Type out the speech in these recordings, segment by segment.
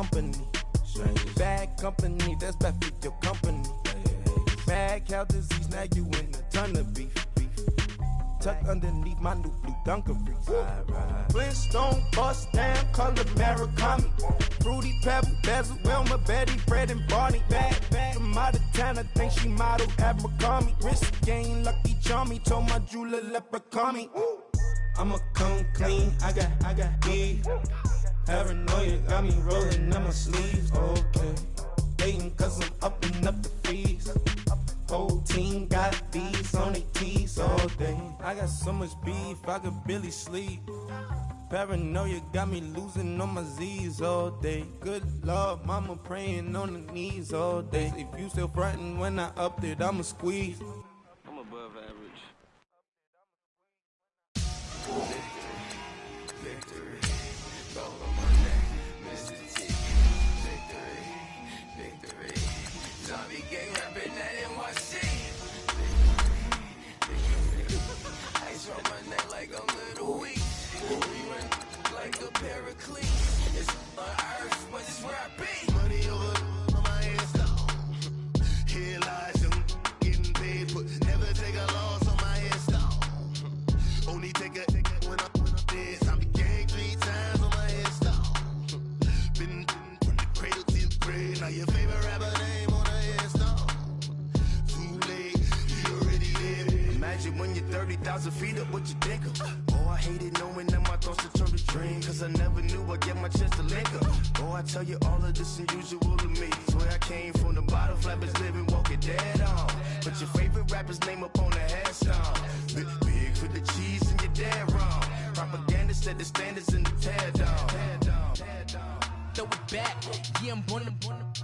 company. Bad company, that's bad for your company. Mad cow disease, now you in a ton of beef. Tucked underneath my new blue Dunkaroos. Flintstone bust down, color Murakami. Fruity Pebble, Basil, Wilma, Betty, Fred, and Barney. Bad from out of town, I think she modeled at McCarmy. Wrist game, Lucky Charmy, told my jeweler leprechaun me. I'ma come clean, I got E. Paranoia got me rolling in my sleeves, okay. Hating cause I'm upping up the fees. Whole team got these on their tees all day. I got so much beef, I could barely sleep. Paranoia got me losing on my Z's all day. Good Lord, mama praying on the knees all day. If you still frontin' when I upped it, I'ma squeeze. I'm above average. Victory, gold on my neck, Mr. T. Victory, zombie gang rapping that NYC. Victory, ice on my neck like I'm Little Weak. We run like a paraclete. It's on earth, but it's where I be. Money over on my headstone. Here lies young, getting paid, but never take a loss on my headstone. Only take a when I'm dead. Zombie gang 3 times on my headstone. Been from the cradle to the grave. Now your favorite rapper name on a headstone. Too late, you already there. Imagine when you're 30,000 feet up, what you think of? Oh, I hated knowing that my thoughts would turn to dream. Cause I never knew I'd get my chance to link up. Oh, I tell you all of this unusual to me. Swear I came from the bottom, flappers living, walking dead on. Put your favorite rapper's name up on the headstone. Big for the cheese and you're dead wrong. Propaganda set the standards in the tear down. Throw it back, yeah, I'm born to.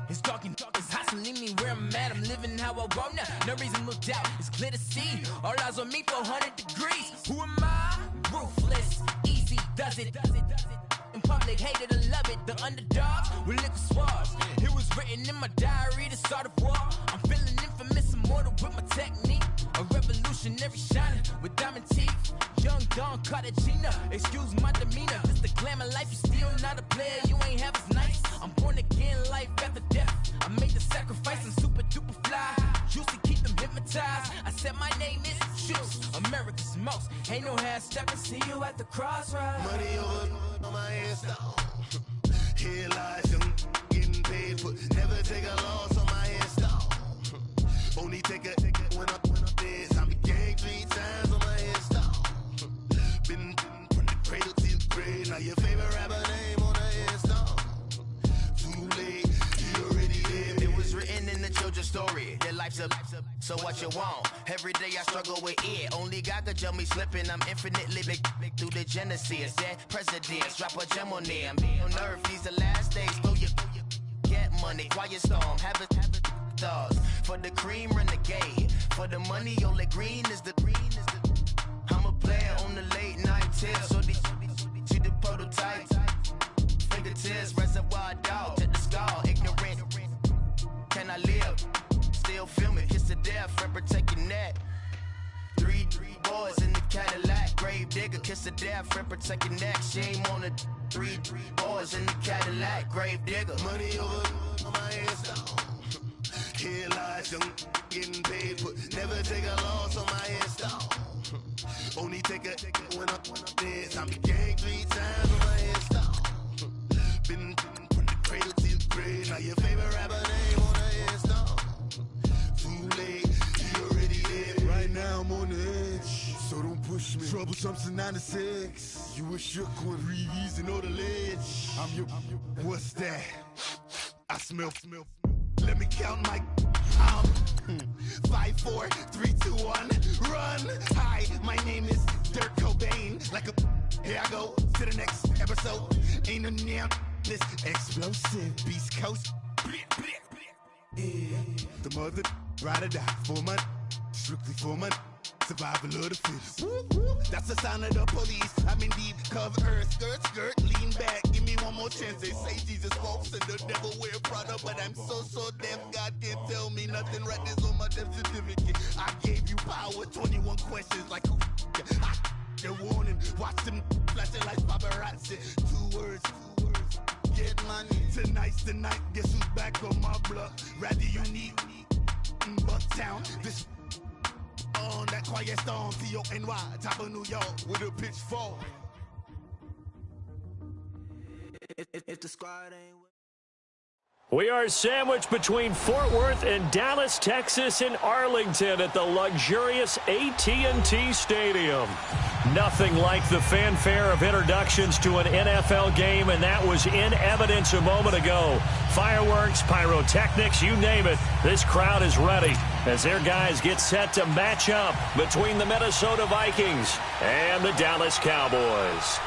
It's dark, it's hot, so leave me where I'm at. I'm living how I want now. No reason to doubt, it's clear to see. All eyes on me, 400 degrees. Who am I? Ruthless, easy, does it. In public, hate it or love it. The underdogs with liquor swabs. It was written in my diary to start a war. I'm feeling infamous, immortal with my technique. A revolutionary shining with diamond teeth. Young Don Cartagena, excuse my demeanor. This the glamour life, you still not a player, you ain't half as nice. I'm born again, life after death. I made the sacrifice and super duper fly. Used to keep them hypnotized. I said my name is Juice, America's most. Ain't no half stepping, see you at the crossroads. Money over on my headstone. Here lies young, getting paid, but never take a loss on my headstone. Only take a when I'm dead. Zombie gang 3 times on my headstone. Been from the cradle to the grave. Now your favorite rapper name on a headstone. Too late, you already dead. It was written in the children's story. Their life's a so what you want? Every day I struggle with it. Only God could jump me slipping. I'm infinitely big through the genesis. That presidents drop a gem on them. On earth, these the last days. Throw your get money, quiet storm. Have it thoughts for the cream renegade. For the money, only green is the. I'm a player on the late night tips. So these the prototype. Fingertips, reservoir dog, check the skull. Ignorant, can I live? Still film it, kiss to death, and protect your neck. 3 boys in the Cadillac, grave digger, kiss to death, and protect your neck. Shame on the 3 boys in the Cadillac, grave digger. Money over on my headstone. Here lies young, getting paid, but never take a loss on my headstone. Only take a when I'm dead. Zombie gang 3 times on my headstone. Been from the cradle to the grave. Now your favorite rapper name on a headstone. Too late, you already dead. Right now I'm on the edge, so don't push me. Troublesome to 9 to 6. You a shook one, breeze and all the ledge. I'm your, what's that? I smell. Let me count my 5, 4, 3, 2, 1, run. Hi, my name is Dirk Cobain. Like a here I go to the next episode. Ain't no damn this explosive Beast Coast. Yeah. The mother ride or die for my strictly for my survival of the fittest. That's the sign of the police. I'm in deep cover earth, skirt, lean back. Give me one more chance. They say Jesus walks and the devil wear Prada, but I'm so deaf. God can't tell me nothing. Right this on my death certificate. I gave you power. 21 questions like who? The warning. Watch them flashing like paparazzi. 2 words. get money. Tonight's the night, guess who's back on my block? Rather unique, Bucktown. This on that quiet storm, T-O-N-Y, top of New York with a pitchfork. If the squad ain't... We are sandwiched between Fort Worth and Dallas, Texas, and Arlington at the luxurious AT&T Stadium. Nothing like the fanfare of introductions to an NFL game, and that was in evidence a moment ago. Fireworks, pyrotechnics, you name it. This crowd is ready as their guys get set to match up between the Minnesota Vikings and the Dallas Cowboys.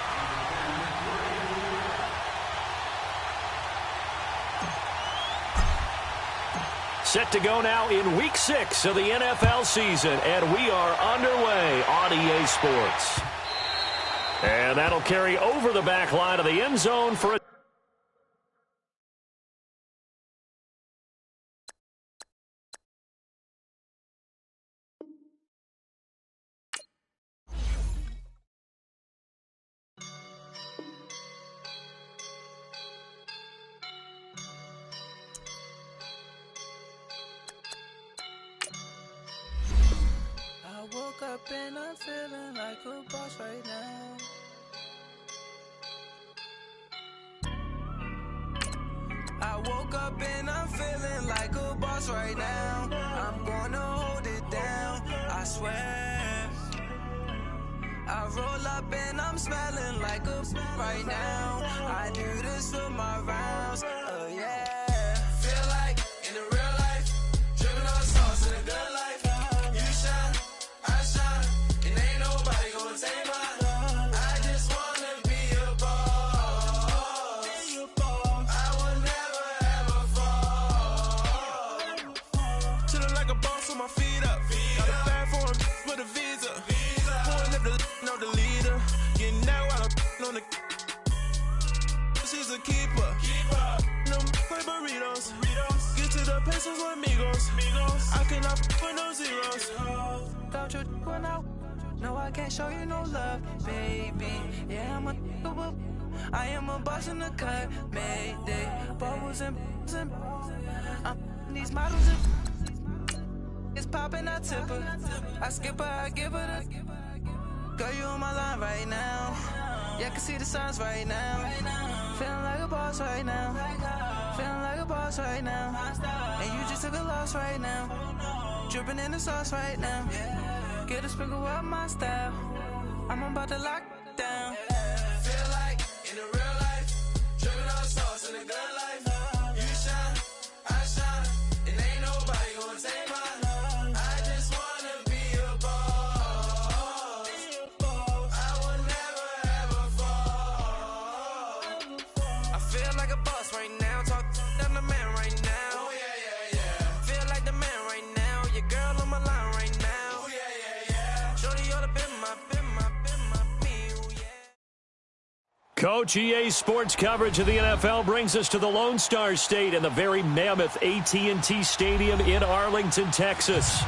Set to go now in Week 6 of the NFL season, and we are underway on EA Sports. And that'll carry over the back line of the end zone for a... I woke up and I'm feeling like a boss right now. I woke up and I'm feeling like a boss right now. I'm gonna hold it down, I swear. I roll up and I'm smelling like a right now. I do this for my rounds, oh yeah. Feel like in the real life, dripping on sauce in a good life. You shine, I shine, and ain't nobody gonna take mine. I just wanna be a boss. I will never ever fall. Chillin' like a boss with my feet up. Got a bag for him with a visa. Pulling up the know the leader. Getting out while I'm on the. She's a keeper. No play burritos. Get to the pesos with amigos. I cannot put no zeros. Don't you run out? No, I can't show you no love, baby. Yeah, I am a boss in the cut. Mayday. Bubbles and these models and it's popping, I tip her. I skip her, I give her the. Girl, you on my line right now. Yeah, I can see the signs right now. Feeling like a boss right now. Feeling like a boss right now. And you just took a loss right now. Dripping in the sauce right now. Get a sprinkle up my style. I'm about to lock down. Feel like in the real life, dripping on sauce in a good life. You shine, I shine, and ain't nobody gonna take mine. I just wanna be a boss. I will never ever fall. I feel like a boss right now. Talk to the man right now. Oh yeah, yeah, yeah. Feel like the man right now. Your girl on my line right now. Oh yeah, yeah, yeah. Shorty oughta been my me. Oh yeah. Coach, EA Sports coverage of the NFL brings us to the Lone Star State and the very mammoth AT&T Stadium in Arlington, Texas.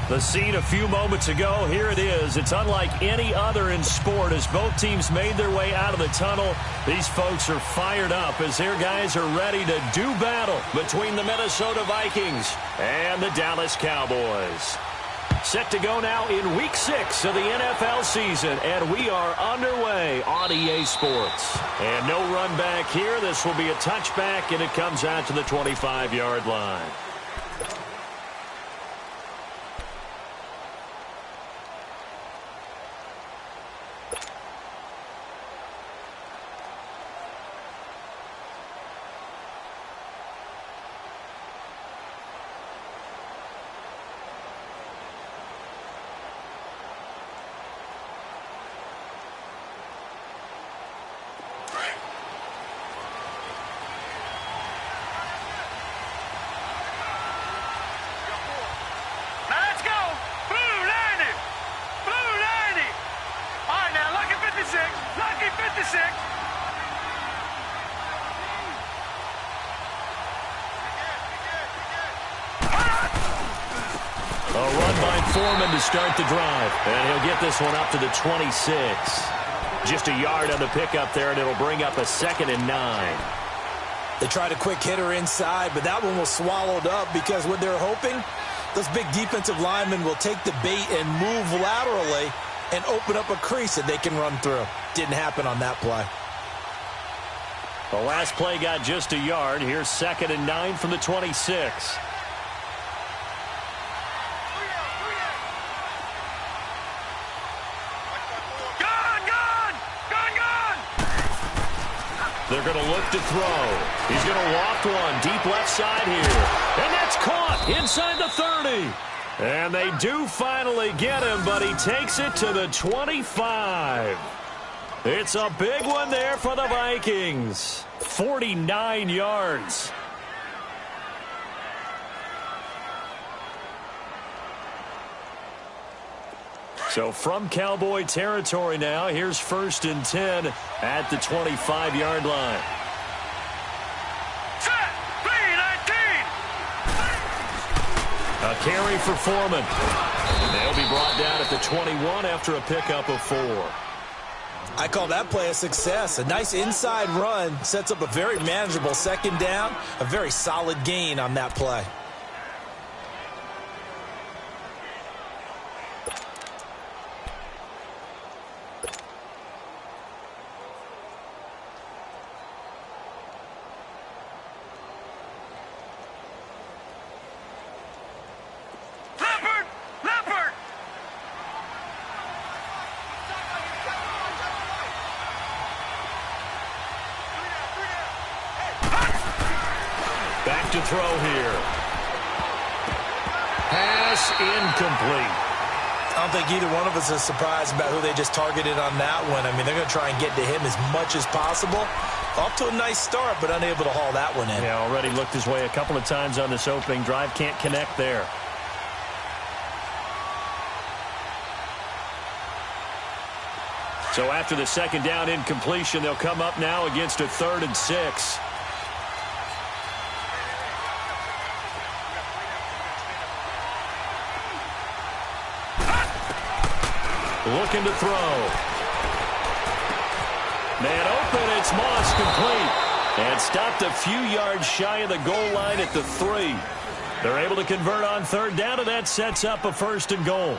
The scene a few moments ago, here it is. It's unlike any other in sport as both teams made their way out of the tunnel. These folks are fired up as their guys are ready to do battle between the Minnesota Vikings and the Dallas Cowboys. Set to go now in Week 6 of the NFL season, and we are underway on EA Sports. And no run back here. This will be a touchback, and it comes out to the 25-yard line. A run by Foreman to start the drive. And he'll get this one up to the 26. Just a yard on the pickup there, and it'll bring up a 2nd and 9. They tried a quick hitter inside, but that one was swallowed up because what they're hoping, those big defensive linemen will take the bait and move laterally and open up a crease that they can run through. Didn't happen on that play. The last play got just a yard. Here's 2nd and 9 from the 26. They're going to look to throw. He's going to loft one deep left side here. And that's caught inside the 30. And they do finally get him, but he takes it to the 25. It's a big one there for the Vikings. 49 yards. So from Cowboy territory now, here's 1st and 10 at the 25-yard line. Set, 3-19. A carry for Foreman. And they'll be brought down at the 21 after a pickup of 4. I call that play a success. A nice inside run sets up a very manageable 2nd down. A very solid gain on that play. Back to throw here. Pass incomplete. I don't think either one of us is surprised about who they just targeted on that one. I mean, they're going to try and get to him as much as possible. Off to a nice start, but unable to haul that one in. Yeah, already looked his way a couple of times on this opening drive. Can't connect there. So after the 2nd down incompletion, they'll come up now against a 3rd and 6. Looking to throw. Man open, it's Moss, complete. And stopped a few yards shy of the goal line at the 3. They're able to convert on 3rd down, and that sets up a 1st and goal.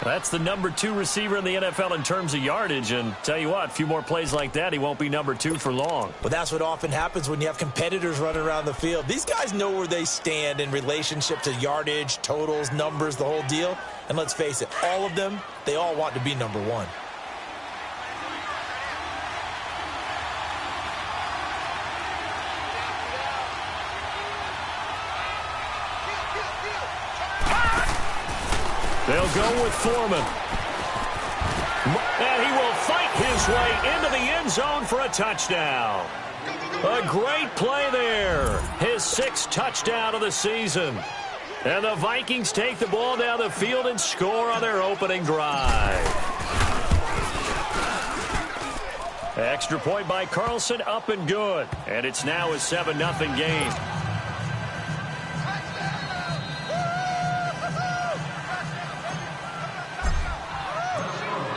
That's the number 2 receiver in the NFL in terms of yardage. And tell you what, a few more plays like that, he won't be number 2 for long. Well, that's what often happens when you have competitors running around the field. These guys know where they stand in relationship to yardage, totals, numbers, the whole deal. And let's face it, all of them, they all want to be number 1. They'll go with Foreman. And he will fight his way into the end zone for a touchdown. A great play there. His 6th touchdown of the season. And the Vikings take the ball down the field and score on their opening drive. Extra point by Carlson, up and good. And it's now a 7-0 game.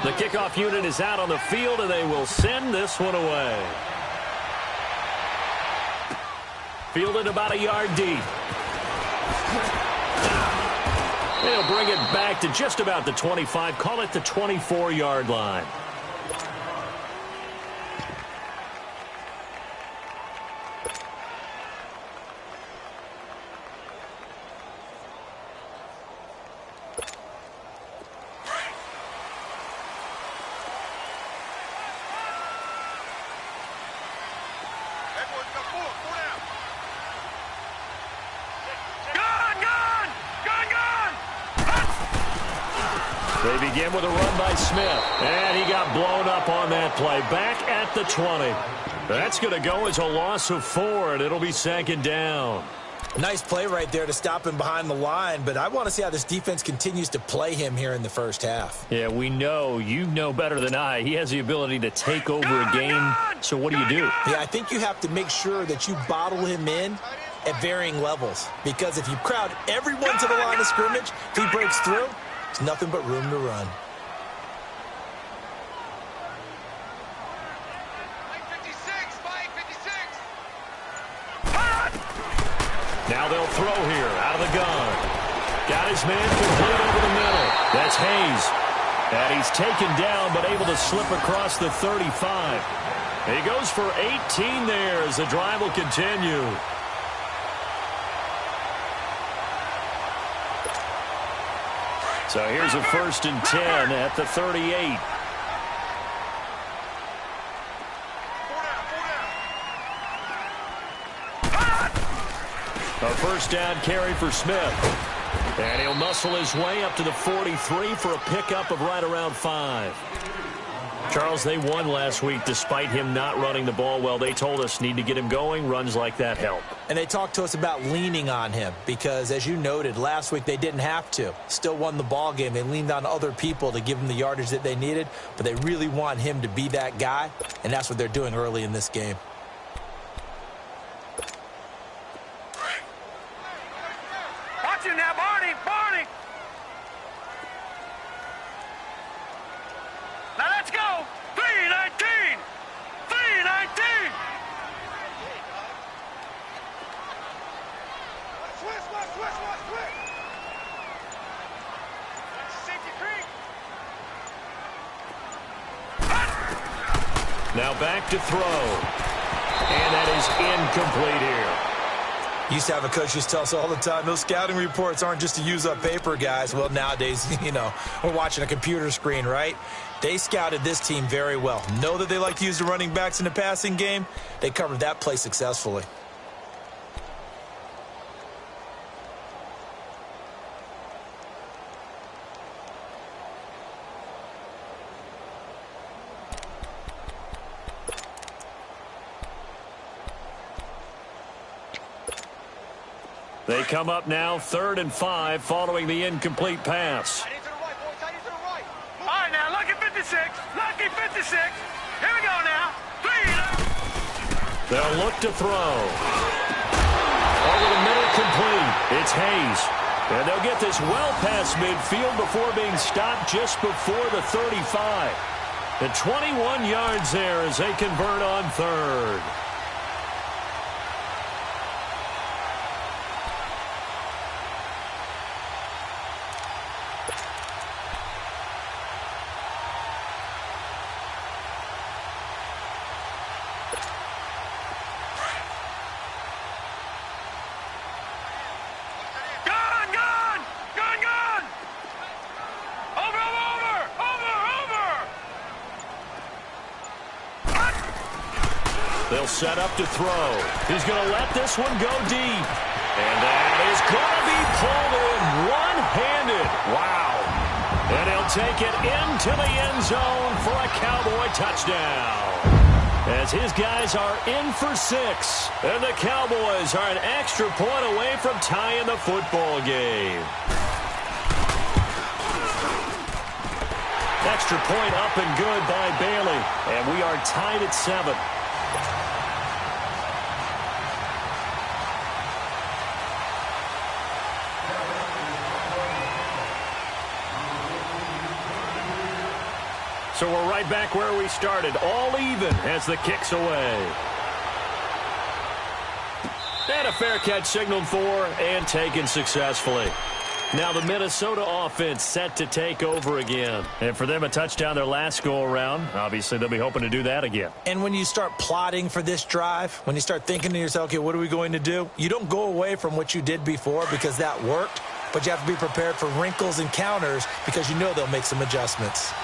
The kickoff unit is out on the field, and they will send this one away. Fielded about a yard deep. They'll bring it back to just about the 25, call it the 24-yard line. They begin with a run by Smith. And he got blown up on that play. Back at the 20. That's going to go as a loss of 4, and it'll be 2nd down. Nice play right there to stop him behind the line, but I want to see how this defense continues to play him here in the first half. Yeah, we know. You know better than I. He has the ability to take over a game. So what do you do? Yeah, I think you have to make sure that you bottle him in at varying levels, because if you crowd everyone to the line of scrimmage, if he breaks through, it's nothing but room to run. Now they'll throw here out of the gun. Got his man complete over the middle. That's Hayes. And he's taken down but able to slip across the 35. He goes for 18 there as the drive will continue. So here's a 1st and 10 at the 38. A 1st down carry for Smith. And he'll muscle his way up to the 43 for a pickup of right around 5. Charles, they won last week despite him not running the ball well. They told us need to get him going. Runs like that help. And they talked to us about leaning on him because, as you noted, last week they didn't have to. Still won the ball game. They leaned on other people to give them the yardage that they needed, but they really want him to be that guy, and that's what they're doing early in this game. Watch it now, Barney! Barney! Now let's go! 3-19! 3-19! Switch! Safety creek! Now back to throw. And that is incomplete here. Used to have a coach just tell us all the time, those scouting reports aren't just to use up paper, guys. Well, nowadays, we're watching a computer screen, right? They scouted this team very well. Know that they like to use the running backs in the passing game. They covered that play successfully. They come up now 3rd and 5 following the incomplete pass. Tight to the right, boy. Tight to the right. All right, now, lucky 56. Lucky 56. Here we go now. 3. They'll look to throw. Over the middle, complete. It's Hayes. And they'll get this well past midfield before being stopped just before the 35. And 21 yards there as they convert on 3rd. They'll set up to throw. He's going to let this one go deep. And that is going to be pulled in one-handed. Wow. And he'll take it into the end zone for a Cowboy touchdown. As his guys are in for 6. And the Cowboys are an extra point away from tying the football game. Extra point up and good by Bailey. And we are tied at 7. So we're right back where we started, all even as the kick's away. And a fair catch signaled for and taken successfully. Now the Minnesota offense set to take over again. And for them, a touchdown their last go-around. Obviously, they'll be hoping to do that again. And when you start plotting for this drive, when you start thinking to yourself, okay, what are we going to do? You don't go away from what you did before because that worked, but you have to be prepared for wrinkles and counters because you know they'll make some adjustments.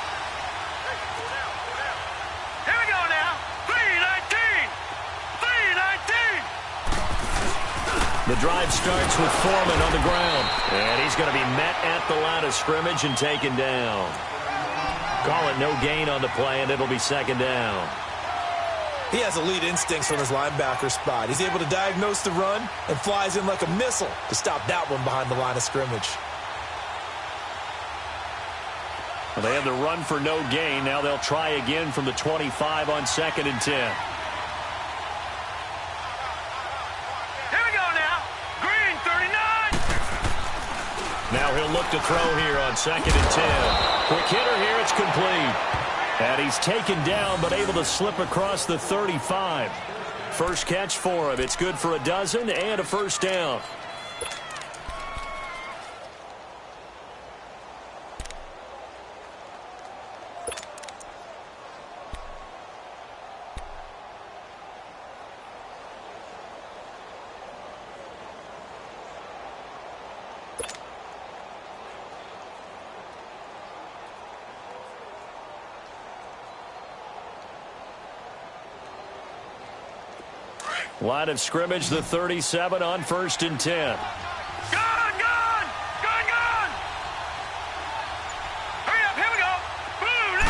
The drive starts with Foreman on the ground. And he's going to be met at the line of scrimmage and taken down. Call it no gain on the play, and it'll be 2nd down. He has elite instincts from his linebacker spot. He's able to diagnose the run and flies in like a missile to stop that one behind the line of scrimmage. Well, they have the run for no gain. Now they'll try again from the 25 on 2nd and 10. Now he'll look to throw here on 2nd and 10. Quick hitter here, it's complete. And he's taken down but able to slip across the 35. First catch for him. It's good for a dozen and a first down. Line of scrimmage, the 37 on 1st and 10. Gun! Hurry up, here we go. Boom!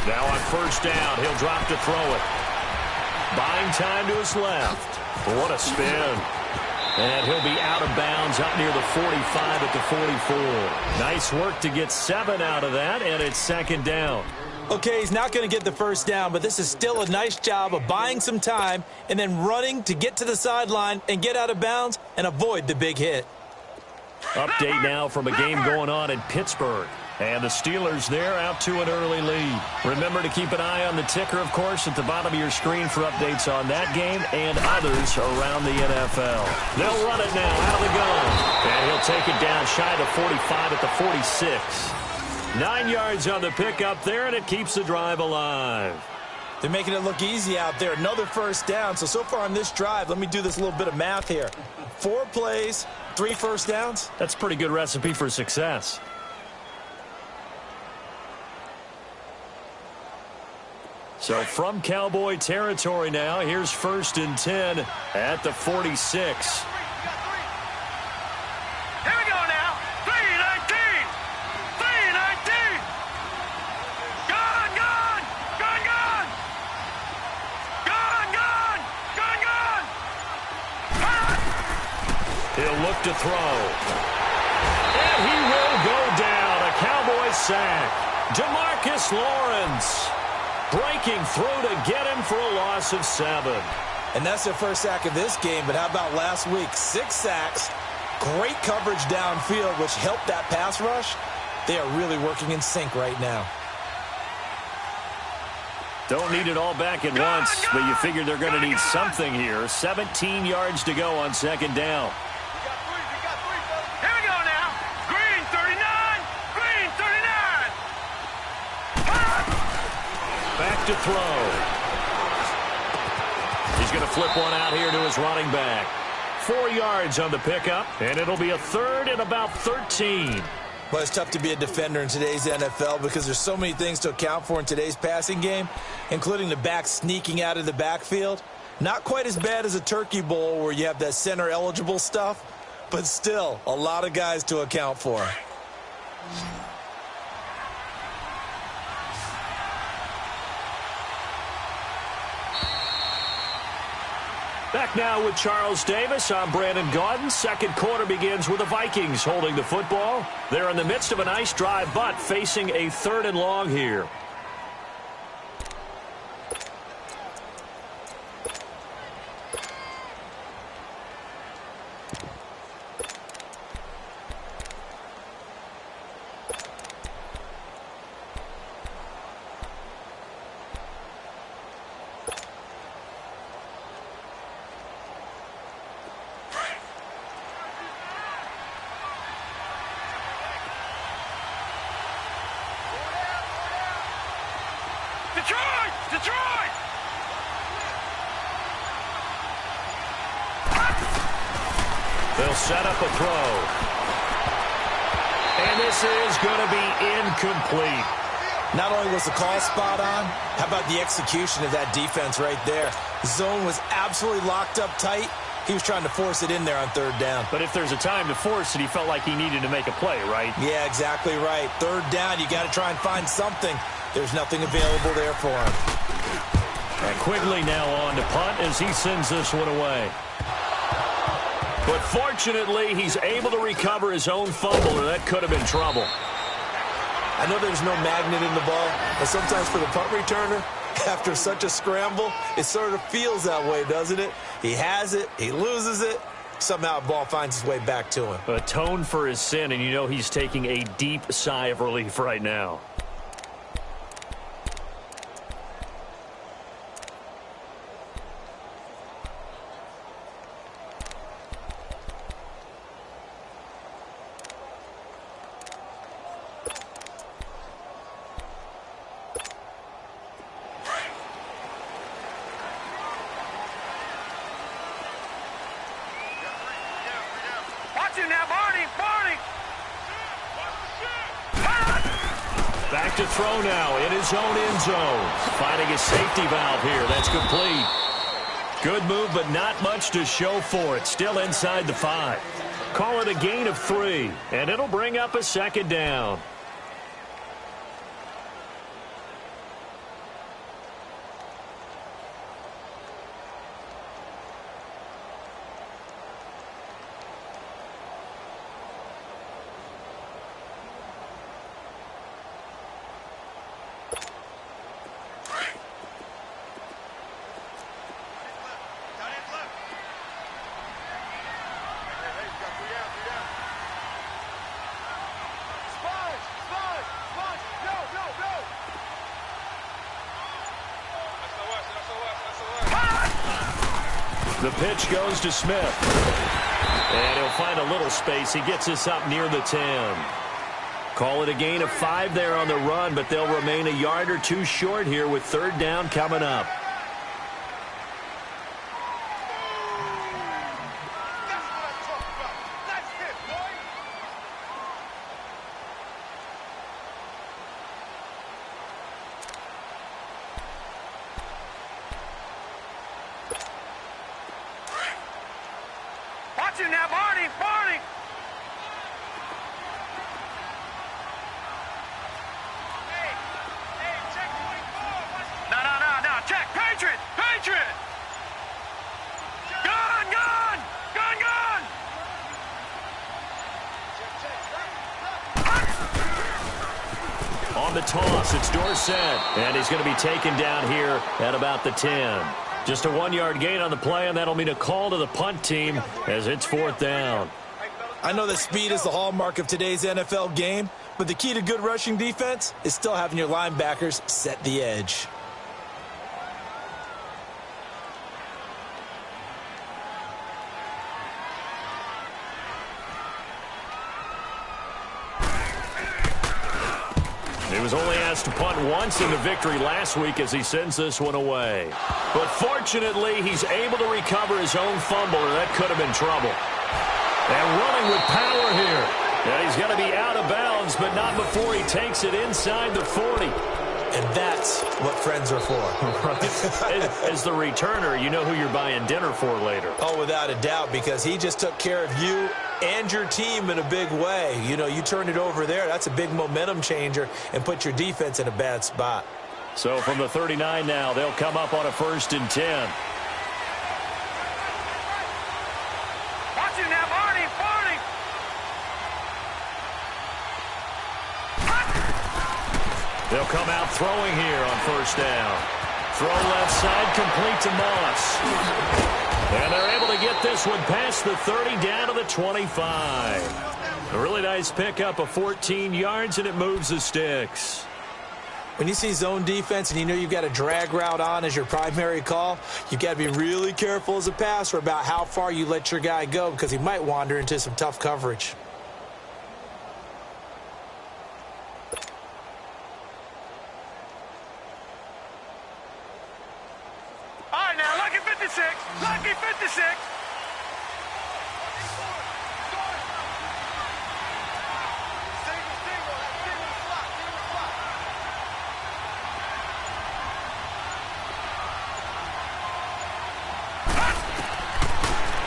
Now on 1st down, he'll drop to throw it. Buying time to his left. What a spin. And he'll be out of bounds up near the 45 at the 44. Nice work to get 7 out of that, and it's 2nd down. Okay, he's not going to get the first down, but this is still a nice job of buying some time and then running to get to the sideline and get out of bounds and avoid the big hit. Update now from a game going on in Pittsburgh. And the Steelers there out to an early lead. Remember to keep an eye on the ticker, of course, at the bottom of your screen for updates on that game and others around the NFL. They'll run it now out of the gun. And he'll take it down shy of the 45 at the 46. 9 yards on the pickup there, and it keeps the drive alive. They're making it look easy out there. Another first down. So far on this drive, let me do this little bit of math here. 4 plays, 3 first downs. That's a pretty good recipe for success. So from Cowboy territory now, here's 1st and 10 at the 46. Here we go now. 3-19. 3-19. Gun! He'll look to throw. And he will go down. A Cowboy sack. DeMarcus Lawrence breaking through to get him for a loss of 7. And that's their first sack of this game, but how about last week? 6 sacks, great coverage downfield, which helped that pass rush. They are really working in sync right now. Don't need it all back at once, but you figure they're going to need something here. 17 yards to go on 2nd down. Here we go now. Green 39. Green 39. Back to throw. He's going to flip one out here to his running back. 4 yards on the pickup, and it'll be a 3rd and about 13. Well, it's tough to be a defender in today's NFL because there's so many things to account for in today's passing game, including the back sneaking out of the backfield. Not quite as bad as a turkey bowl where you have that center eligible stuff, but still a lot of guys to account for. Back now with Charles Davis. I'm Brandon Gaudin. 2nd quarter begins with the Vikings holding the football. They're in the midst of a nice drive, but facing a 3rd and long here. Detroit! They'll set up a throw. And this is going to be incomplete. Not only was the call spot on, how about the execution of that defense right there? The zone was absolutely locked up tight. He was trying to force it in there on 3rd down. But if there's a time to force it, he felt like he needed to make a play, right? Yeah, exactly right. 3rd down, you got to try and find something. There's nothing available there for him. And Quigley now on to punt as he sends this one away. But fortunately, he's able to recover his own fumble, or that could have been trouble. I know there's no magnet in the ball, but sometimes for the punt returner, after such a scramble, it sort of feels that way, doesn't it? He has it, he loses it, somehow the ball finds its way back to him. Atone for his sin, and you know he's taking a deep sigh of relief right now. Watch it now, Barney. Back to throw now in his own end zone. Finding a safety valve here. That's complete. Good move, but not much to show for it. Still inside the 5. Call it a gain of 3, and it'll bring up a second down. The pitch goes to Smith. And he'll find a little space. He gets us up near the 10. Call it a gain of 5 there on the run, but they'll remain a yard or 2 short here with 3rd down coming up. Watch it now, Barney. Check 24. No. Check. Patriot. Gun. On the toss, it's Dorsett. And he's going to be taken down here at about the 10. Just a 1-yard gain on the play, and that'll mean a call to the punt team as it's 4th down. I know that speed is the hallmark of today's NFL game, but the key to good rushing defense is still having your linebackers set the edge. He was only asked to punt once in the victory last week as he sends this one away. But fortunately, he's able to recover his own fumble, or that could have been trouble. And running with power here. And he's going to be out of bounds, but not before he takes it inside the 40. And that's what friends are for. Right. As the returner, you know who you're buying dinner for later. Oh, without a doubt, because he just took care of you and your team in a big way. You know, you turn it over there, that's a big momentum changer and put your defense in a bad spot. So from the 39 now, they'll come up on a 1st and 10. Watch it now, Barney. They'll come out throwing here on 1st down. Throw left side, complete to Moss. And they're able to get this one past the 30 down to the 25. A really nice pickup of 14 yards, and it moves the sticks. When you see zone defense and you know you've got a drag route on as your primary call, you've got to be really careful as a passer about how far you let your guy go because he might wander into some tough coverage. All right, now, Lucky 56. Lucky 56.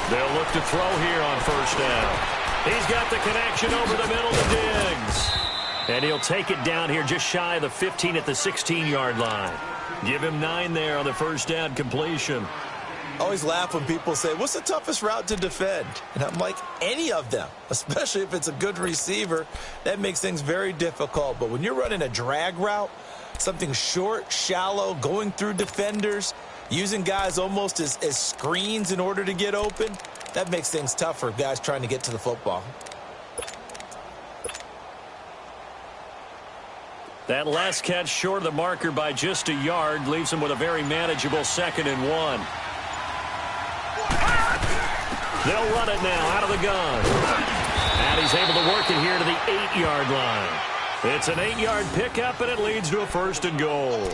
They'll look to throw here on 1st down. He's got the connection over the middle to Diggs. And he'll take it down here just shy of the 15 at the 16-yard line. Give him 9 there on the 1st down completion. I always laugh when people say, what's the toughest route to defend? And I'm like, any of them, especially if it's a good receiver. That makes things very difficult. But when you're running a drag route, something short, shallow, going through defenders, using guys almost as screens in order to get open, that makes things tough for guys trying to get to the football. That last catch short of the marker by just a yard leaves him with a very manageable 2nd and 1. They'll run it now out of the gun. And he's able to work it here to the 8-yard line. It's an 8-yard pickup, and it leads to a 1st and goal.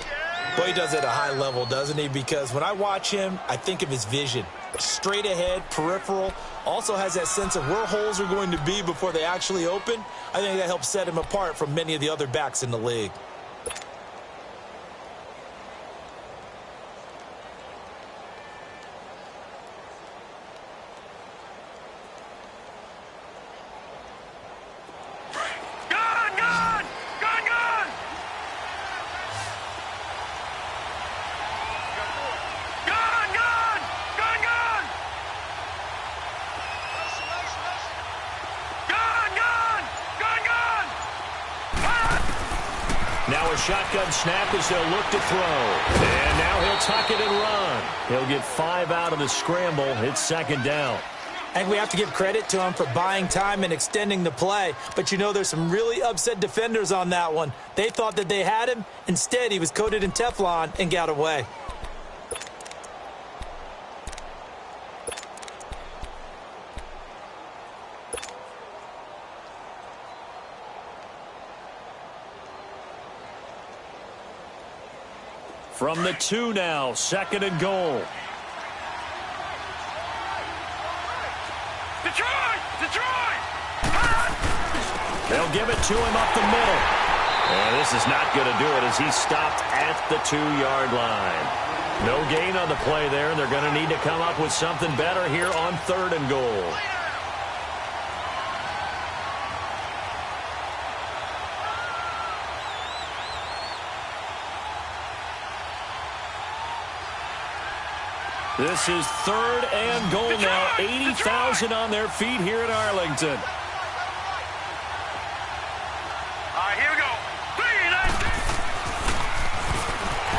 Boy, he does it at a high level, doesn't he? Because when I watch him, I think of his vision. Straight ahead, peripheral, also has that sense of where holes are going to be before they actually open. I think that helps set him apart from many of the other backs in the league. Now a shotgun snap as they'll look to throw. And now he'll tuck it and run. He'll get 5 out of the scramble. It's second down. And we have to give credit to him for buying time and extending the play. But, you know, there's some really upset defenders on that one. They thought that they had him. Instead, he was coated in Teflon and got away. From the 2 now, second and goal. Detroit! Detroit! They'll give it to him up the middle. And this is not going to do it as he stopped at the 2-yard line. No gain on the play there. They're going to need to come up with something better here on third and goal. This is third and goal now. 80,000 on their feet here at Arlington. All right, here we go. 3, 9.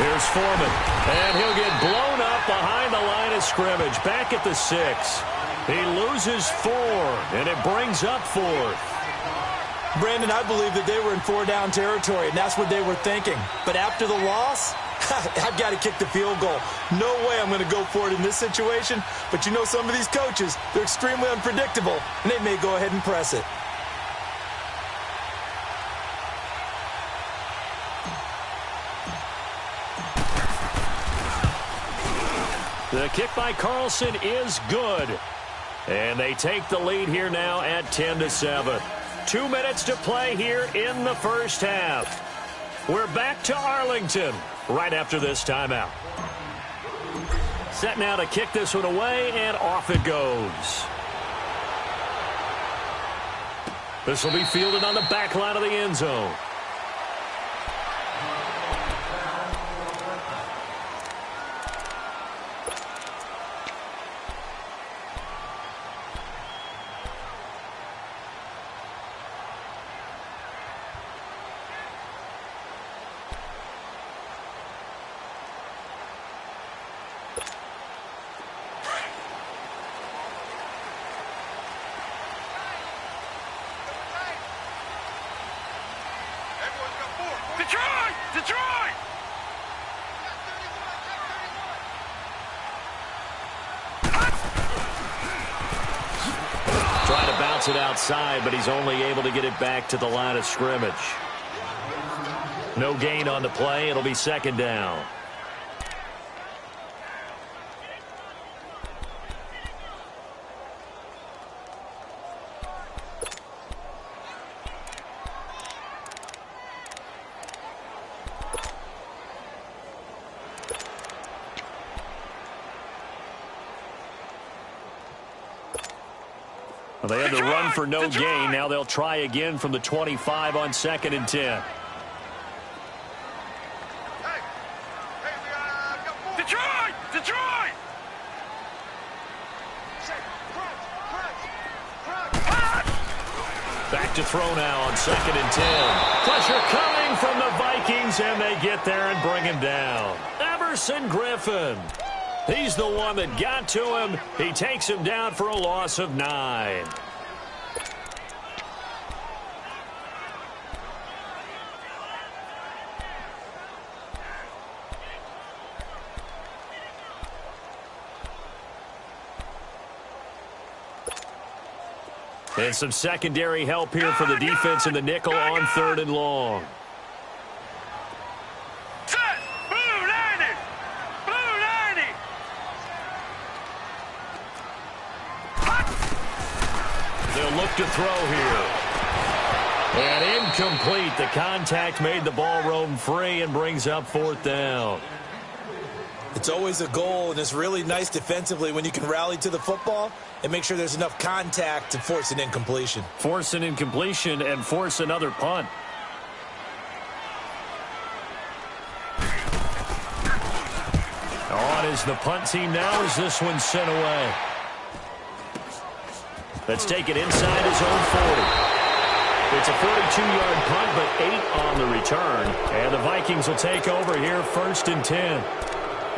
Here's Foreman. And he'll get blown up behind the line of scrimmage. Back at the 6. He loses 4, and it brings up 4th. Brandon, I believe that they were in 4-down territory, and that's what they were thinking. But after the loss, I've got to kick the field goal. No way I'm going to go for it in this situation. But you know, some of these coaches, they're extremely unpredictable, and they may go ahead and press it. The kick by Carlson is good. And they take the lead here now at 10-7. 2 minutes to play here in the first half. We're back to Arlington right after this timeout. Set now to kick this one away, and off it goes. This will be fielded on the back line of the end zone. Detroit! Detroit! Trying to bounce it outside, but he's only able to get it back to the line of scrimmage. No gain on the play. It'll be second down. Well, they had to run for no gain. Now they'll try again from the 25 on second and 10. Detroit! Detroit! Back to throw now on second and 10. Pressure coming from the Vikings, and they get there and bring him down. Everson Griffin. He's the one that got to him. He takes him down for a loss of 9. And some secondary help here for the defense in the nickel on third and long. Set! Move They'll look to throw here. And incomplete. The contact made the ball roam free and brings up 4th down. It's always a goal, and it's really nice defensively when you can rally to the football and make sure there's enough contact to force an incompletion. Force an incompletion and force another punt. On is the punt team now as this one's sent away. Let's take it inside his own 40. It's a 42-yard punt, but 8 on the return. And the Vikings will take over here 1st and 10.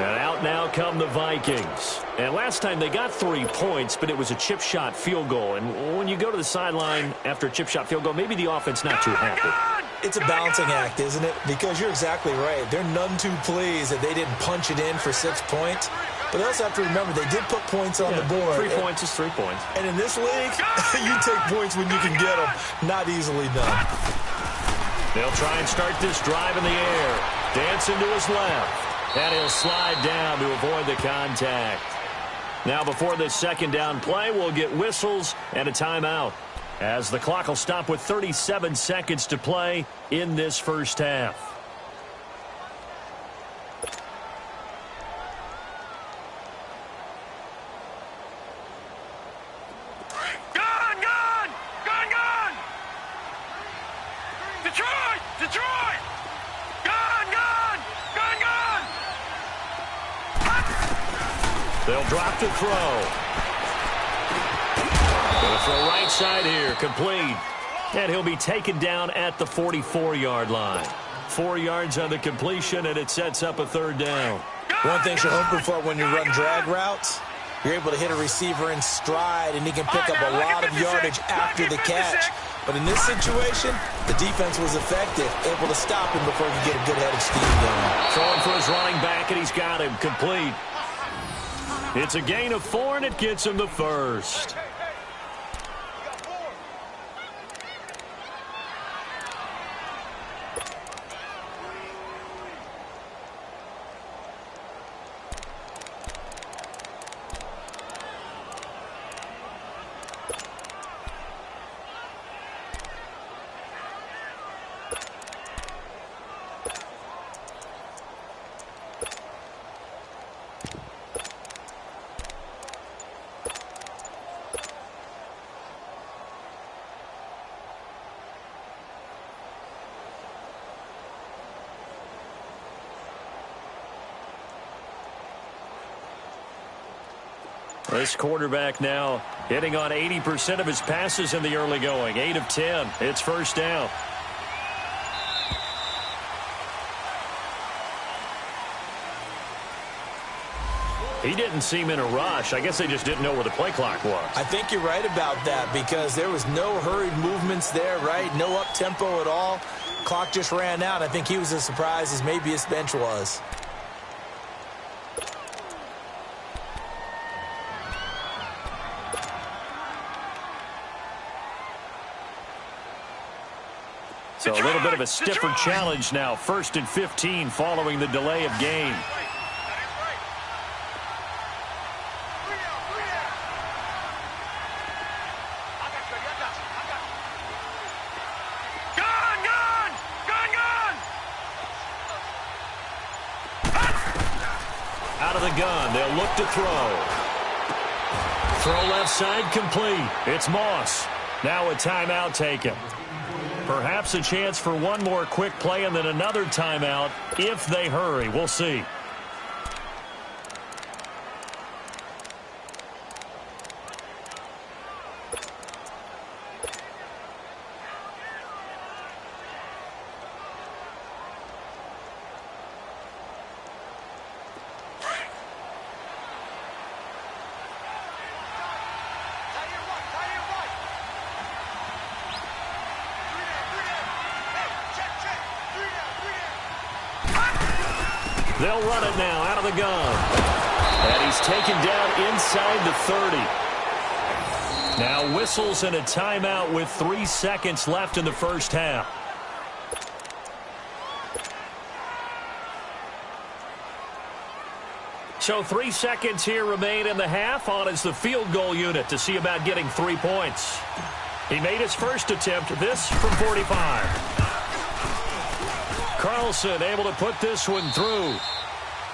And out now come the Vikings. And last time they got 3 points, but it was a chip shot field goal. And when you go to the sideline after a chip shot field goal, maybe the offense not too happy. It's a balancing act, isn't it? Because you're exactly right. They're none too pleased that they didn't punch it in for 6 points. But they also have to remember they did put points on the board. 3 points is 3 points. And in this league, you take points when you can get them. Not easily done. They'll try and start this drive in the air. Dancing to his left. And he'll slide down to avoid the contact. Now before this 2nd down play, we'll get whistles and a timeout, as the clock will stop with 37 seconds to play in this 1st half. They'll drop to throw. Going to throw right side here, complete. And he'll be taken down at the 44-yard line. 4 yards on the completion, and it sets up a 3rd down. One thing you're hoping for when you run drag routes, you're able to hit a receiver in stride, and he can pick up a lot of yardage after the catch. But in this situation, the defense was effective, able to stop him before he could get a good head of steam going. Throwing for his running back, and he's got him complete. It's a gain of 4, and it gets him the 1st. This quarterback now hitting on 80% of his passes in the early going. 8 of 10. It's 1st down. He didn't seem in a rush. I guess they just didn't know where the play clock was. I think you're right about that because there was no hurried movements there, right? No up-tempo at all. Clock just ran out. I think he was as surprised as maybe his bench was. So a little bit of a stiffer challenge now. 1st and 15 following the delay of game. Out of the gun, they'll look to throw. Throw left side complete. It's Moss. Now a timeout taken. Perhaps a chance for one more quick play and then another timeout if they hurry. We'll see. They'll run it now out of the gun. And he's taken down inside the 30. Now whistles and a timeout with 3 seconds left in the 1st half. So 3 seconds here remain in the half. On is the field goal unit to see about getting 3 points. He made his first attempt, this from 45. Carlson able to put this one through.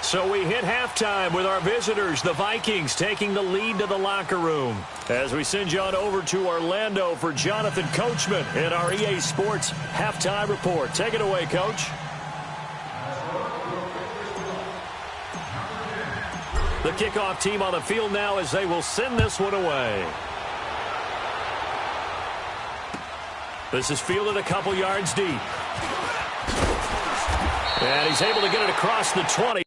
So we hit halftime with our visitors, the Vikings, taking the lead to the locker room. As we send you on over to Orlando for Jonathan Coachman in our EA Sports Halftime Report. Take it away, Coach. The kickoff team on the field now as they will send this one away. This is fielded a couple yards deep. And he's able to get it across the 20.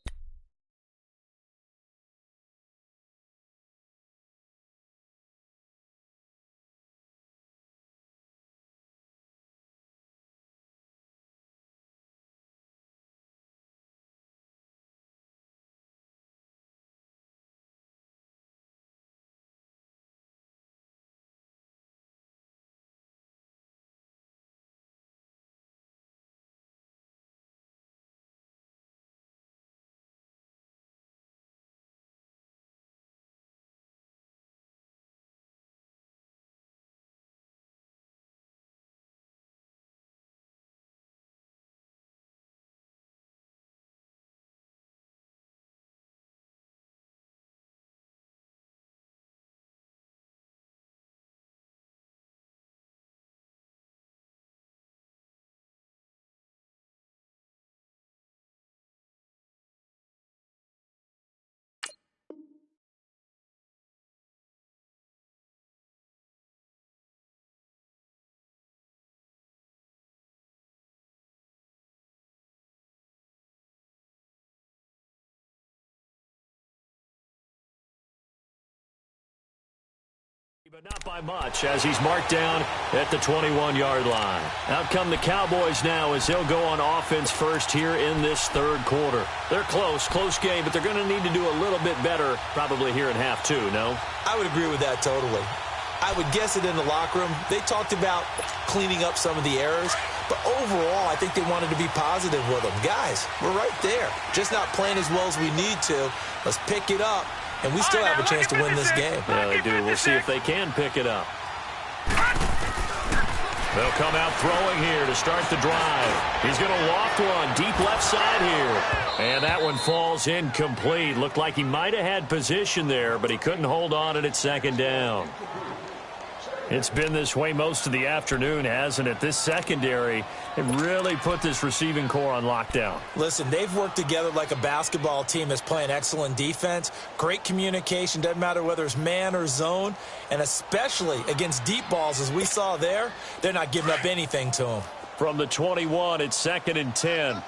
But not by much as he's marked down at the 21-yard line. Out come the Cowboys now as they'll go on offense first here in this third quarter. They're close game, but they're going to need to do a little bit better probably here in half two, no? I would agree with that totally. I would guess it in the locker room. They talked about cleaning up some of the errors, but overall I think they wanted to be positive with them. Guys, we're right there. Just not playing as well as we need to. Let's pick it up. And we still have a chance to win this game. Yeah, they do. We'll see if they can pick it up. They'll come out throwing here to start the drive. He's going to loft one deep left side here. And that one falls incomplete. Looked like he might have had position there, but he couldn't hold on at second down. It's been this way most of the afternoon, hasn't it? This secondary, it really put this receiving core on lockdown. Listen, they've worked together like a basketball team that's playing excellent defense. Great communication, doesn't matter whether it's man or zone. And especially against deep balls, as we saw there, they're not giving up anything to them. From the 21, it's 2nd and 10. No.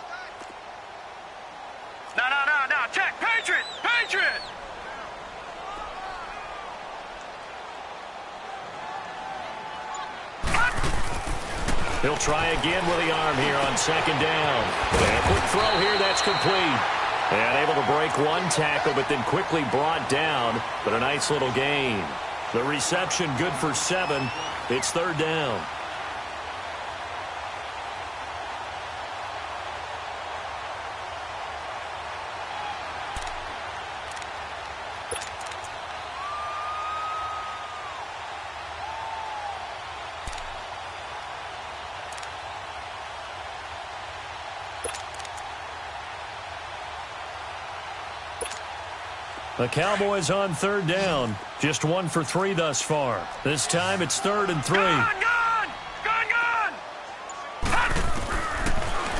Check. Patriot. He'll try again with the arm here on 2nd down. And a quick throw here, that's complete. And able to break one tackle, but then quickly brought down. But a nice little gain. The reception good for 7. It's 3rd down. The Cowboys on 3rd down. Just 1 for 3 thus far. This time it's 3rd and 3. Gone!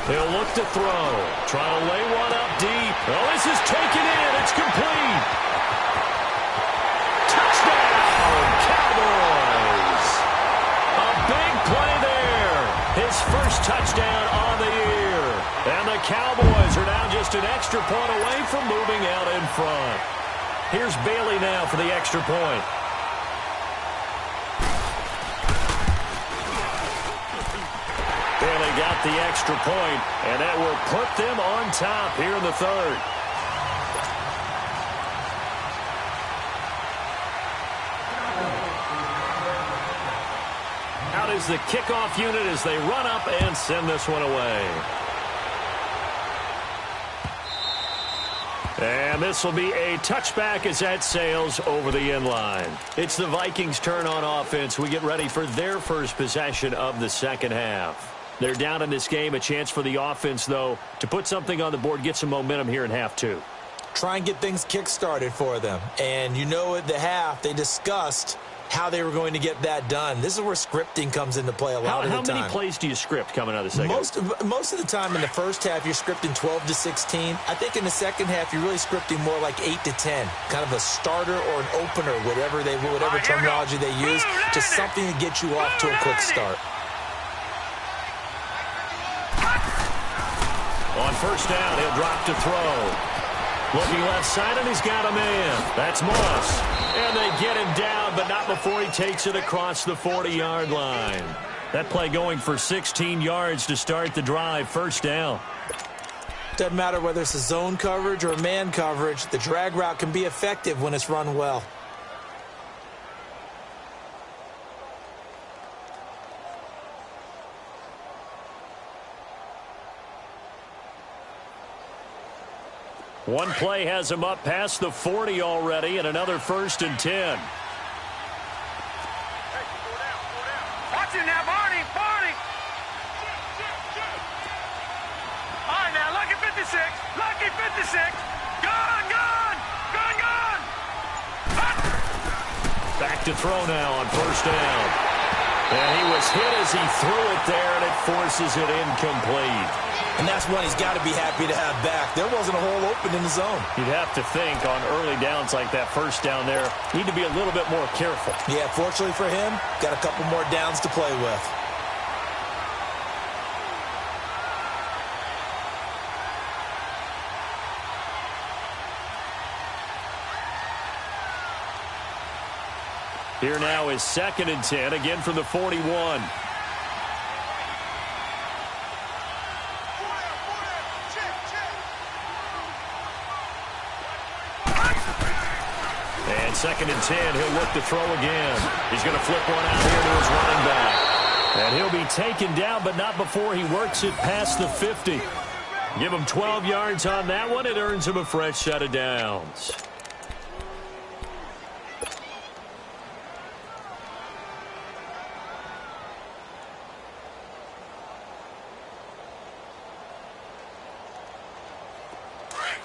He'll look to throw. Try to lay one up deep. Oh, this is taken in. It's complete. Touchdown, Cowboys. A big play there. His first touchdown on the year. And the Cowboys are now just an extra point away from moving out in front. Here's Bailey now for the extra point. Bailey got the extra point, and that will put them on top here in the 3rd. Out is the kickoff unit as they run up and send this one away. And this will be a touchback as that sails over the end line. It's the Vikings' turn on offense. We get ready for their first possession of the second half. They're down in this game. A chance for the offense, though, to put something on the board, get some momentum here in half two. Try and get things kick-started for them. And you know at the half, they discussed how they were going to get that done. This is where scripting comes into play a lot of the time. How many plays do you script coming out of the second half? Most of the time in the first half, you're scripting 12 to 16. I think in the second half, you're really scripting more like 8 to 10. Kind of a starter or an opener, whatever terminology they use, just something to get you off to a quick start. On first down, he'll drop to throw. Looking left side, and he's got a man. That's Moss. And they get him down, but not before he takes it across the 40-yard line. That play going for 16 yards to start the drive. First down. Doesn't matter whether it's a zone coverage or man coverage. The drag route can be effective when it's run well. One play has him up past the 40 already, and another 1st and 10. Watch him now, Barney. All right, now, lucky 56. Gone. Back to throw now on first down. And he was hit as he threw it there, and it forces it incomplete. And that's one he's got to be happy to have back. There wasn't a hole open in the zone. You'd have to think on early downs like that first down there, need to be a little bit more careful. Yeah, fortunately for him, got a couple more downs to play with. Here now is 2nd and 10, again from the 41. And 2nd and 10, he'll look to throw again. He's going to flip one out here to his running back. And he'll be taken down, but not before he works it past the 50. Give him 12 yards on that one. It earns him a fresh set of downs.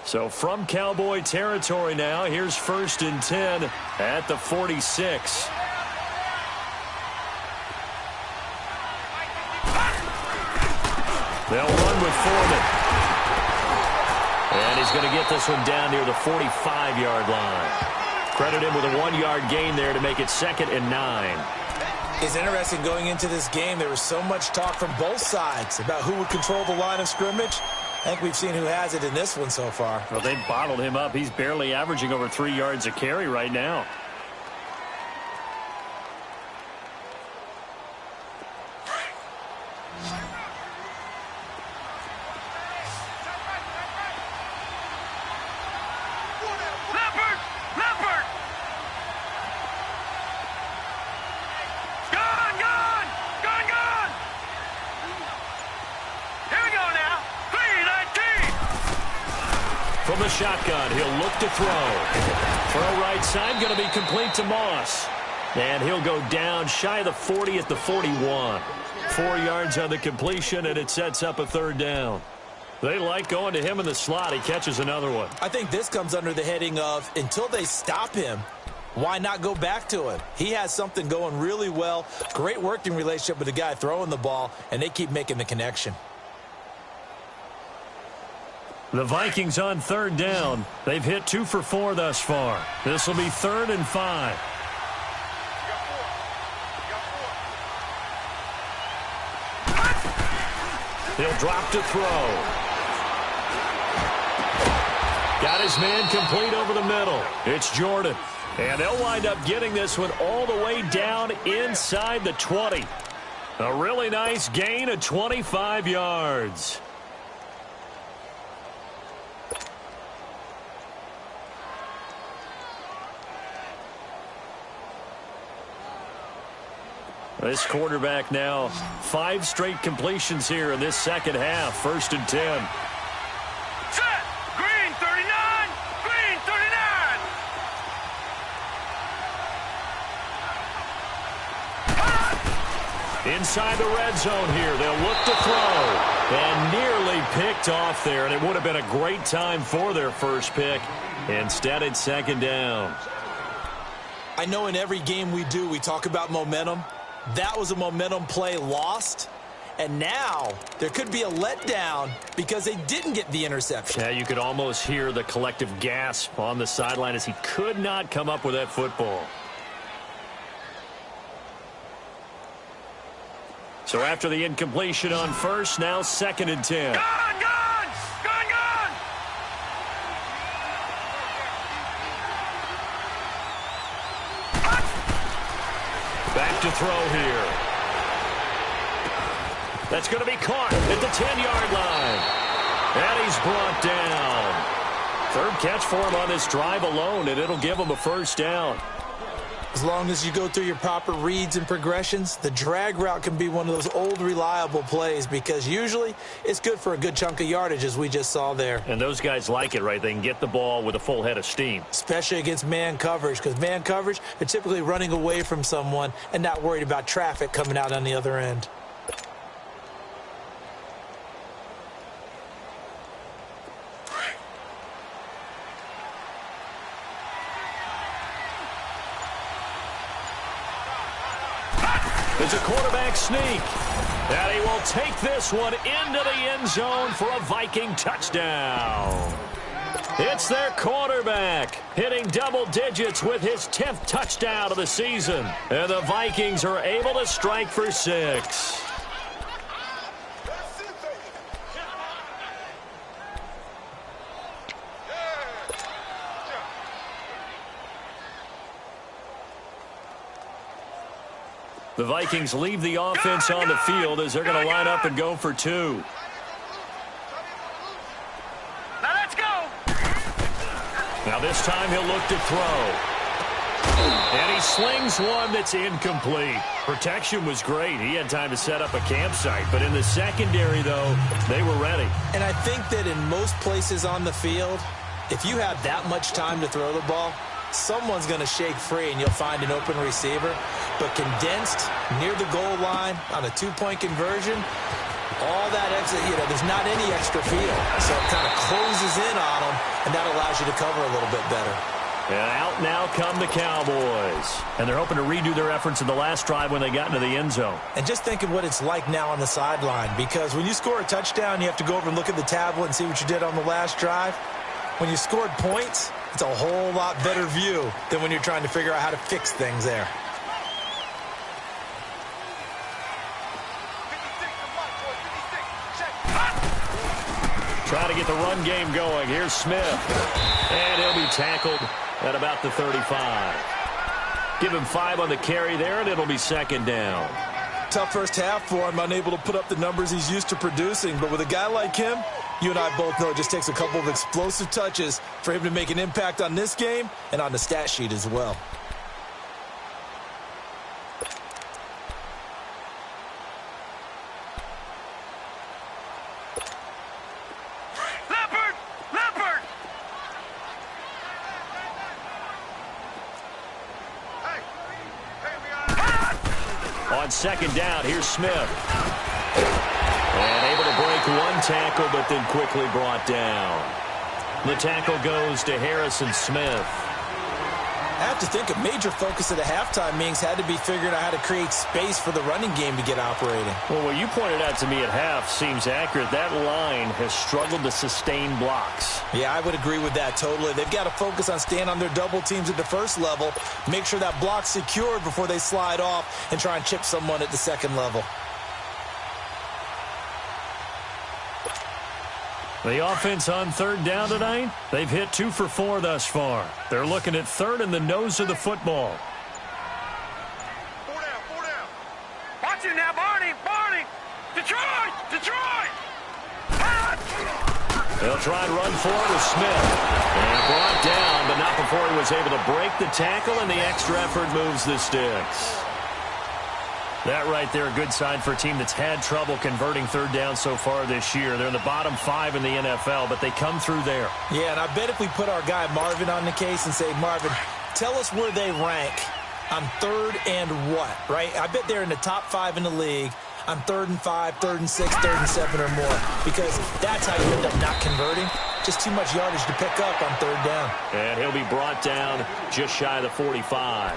So from Cowboy territory now, here's 1st and 10 at the 46. They'll run with Foreman. And he's going to get this one down near the 45-yard line. Credit him with a 1-yard gain there to make it 2nd and 9. It's interesting going into this game. There was so much talk from both sides about who would control the line of scrimmage. I think we've seen who has it in this one so far. Well, they've bottled him up. He's barely averaging over 3 yards a carry right now. From the shotgun, he'll look to throw. Throw right side, going to be complete to Moss. And he'll go down shy of the 40 at the 41. 4 yards on the completion, and it sets up a 3rd down. They like going to him in the slot. He catches another one. I think this comes under the heading of, until they stop him, why not go back to him? He has something going really well. Great working relationship with the guy throwing the ball, and they keep making the connection. The Vikings on 3rd down. They've hit 2 for 4 thus far. This will be 3rd and 5. He'll drop to throw. Got his man complete over the middle. It's Jordan. And they'll wind up getting this one all the way down inside the 20. A really nice gain of 25 yards. This quarterback now 5 straight completions here in this second half. 1st and 10. Set. Green, 39. Inside the red zone here. They'll look to throw. And nearly picked off there. And it would have been a great time for their first pick. Instead, it's second down. I know in every game we do, we talk about momentum. That was a momentum play lost. And now there could be a letdown because they didn't get the interception. Yeah, you could almost hear the collective gasp on the sideline as he could not come up with that football. So after the incompletion on first, now second and 10. Gone! Back to throw here. That's going to be caught at the 10-yard line. And he's brought down. Third catch for him on this drive alone, and it'll give him a first down. As long as you go through your proper reads and progressions, the drag route can be one of those old reliable plays because usually it's good for a good chunk of yardage as we just saw there. And those guys like it, right? They can get the ball with a full head of steam. Especially against man coverage because man coverage, they're typically running away from someone and not worried about traffic coming out on the other end. It's a quarterback sneak. And he will take this one into the end zone for a Viking touchdown. It's their quarterback hitting double digits with his 10th touchdown of the season. And the Vikings are able to strike for 6. The Vikings leave the offense on the field as they're going to line up and go for 2. Now let's go. Now this time he'll look to throw. And he slings one that's incomplete. Protection was great. He had time to set up a campsite. But in the secondary, though, they were ready. And I think that in most places on the field, if you have that much time to throw the ball, someone's going to shake free and you'll find an open receiver. But condensed near the goal line on a 2-point conversion, all that exit, there's not any extra field. So it kind of closes in on them, and that allows you to cover a little bit better. And out now come the Cowboys. And they're hoping to redo their efforts in the last drive when they got into the end zone. And just think of what it's like now on the sideline, because when you score a touchdown, you have to go over and look at the tablet and see what you did on the last drive. When you scored points, it's a whole lot better view than when you're trying to figure out how to fix things there. Trying to get the run game going. Here's Smith. And he'll be tackled at about the 35. Give him 5 on the carry there, and it'll be second down. Tough first half for him, unable to put up the numbers he's used to producing. But with a guy like him, you and I both know it just takes a couple of explosive touches for him to make an impact on this game and on the stat sheet as well. On second down, here's Smith. And able to break one tackle, but then quickly brought down. The tackle goes to Harrison Smith. I have to think a major focus of the halftime meetings had to be figuring out how to create space for the running game to get operating. Well, what you pointed out to me at half seems accurate. That line has struggled to sustain blocks. Yeah, I would agree with that totally. They've got to focus on staying on their double teams at the first level, make sure that block's secured before they slide off and try and chip someone at the second level. The offense on third down tonight, they've hit 2 for 4 thus far. They're looking at third in the nose of the football. 4 down. Watch it now, Barney. Detroit. They'll try and run forward with Smith. And brought down, but not before he was able to break the tackle, and the extra effort moves the sticks. That right there, a good sign for a team that's had trouble converting third down so far this year. They're in the bottom 5 in the NFL, but they come through there. Yeah, and I bet if we put our guy Marvin on the case and say, Marvin, tell us where they rank on 3rd and what, right? I bet they're in the top 5 in the league on 3rd and 5, 3rd and 6, 3rd and 7 or more, because that's how you end up not converting. Just too much yardage to pick up on 3rd down. And he'll be brought down just shy of the 45.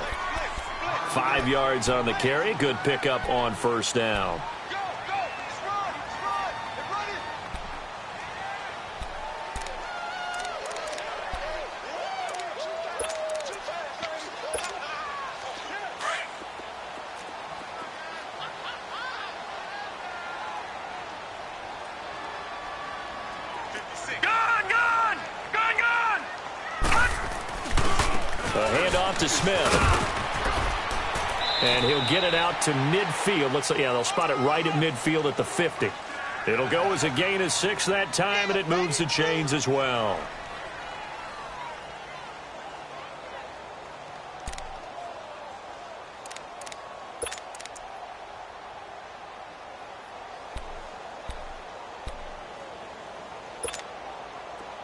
5 yards on the carry. Good pickup on 1st down. To Smith. And he'll get it out to midfield. Looks like, yeah, they'll spot it right at midfield at the 50. It'll go as a gain of 6 that time, and it moves the chains as well.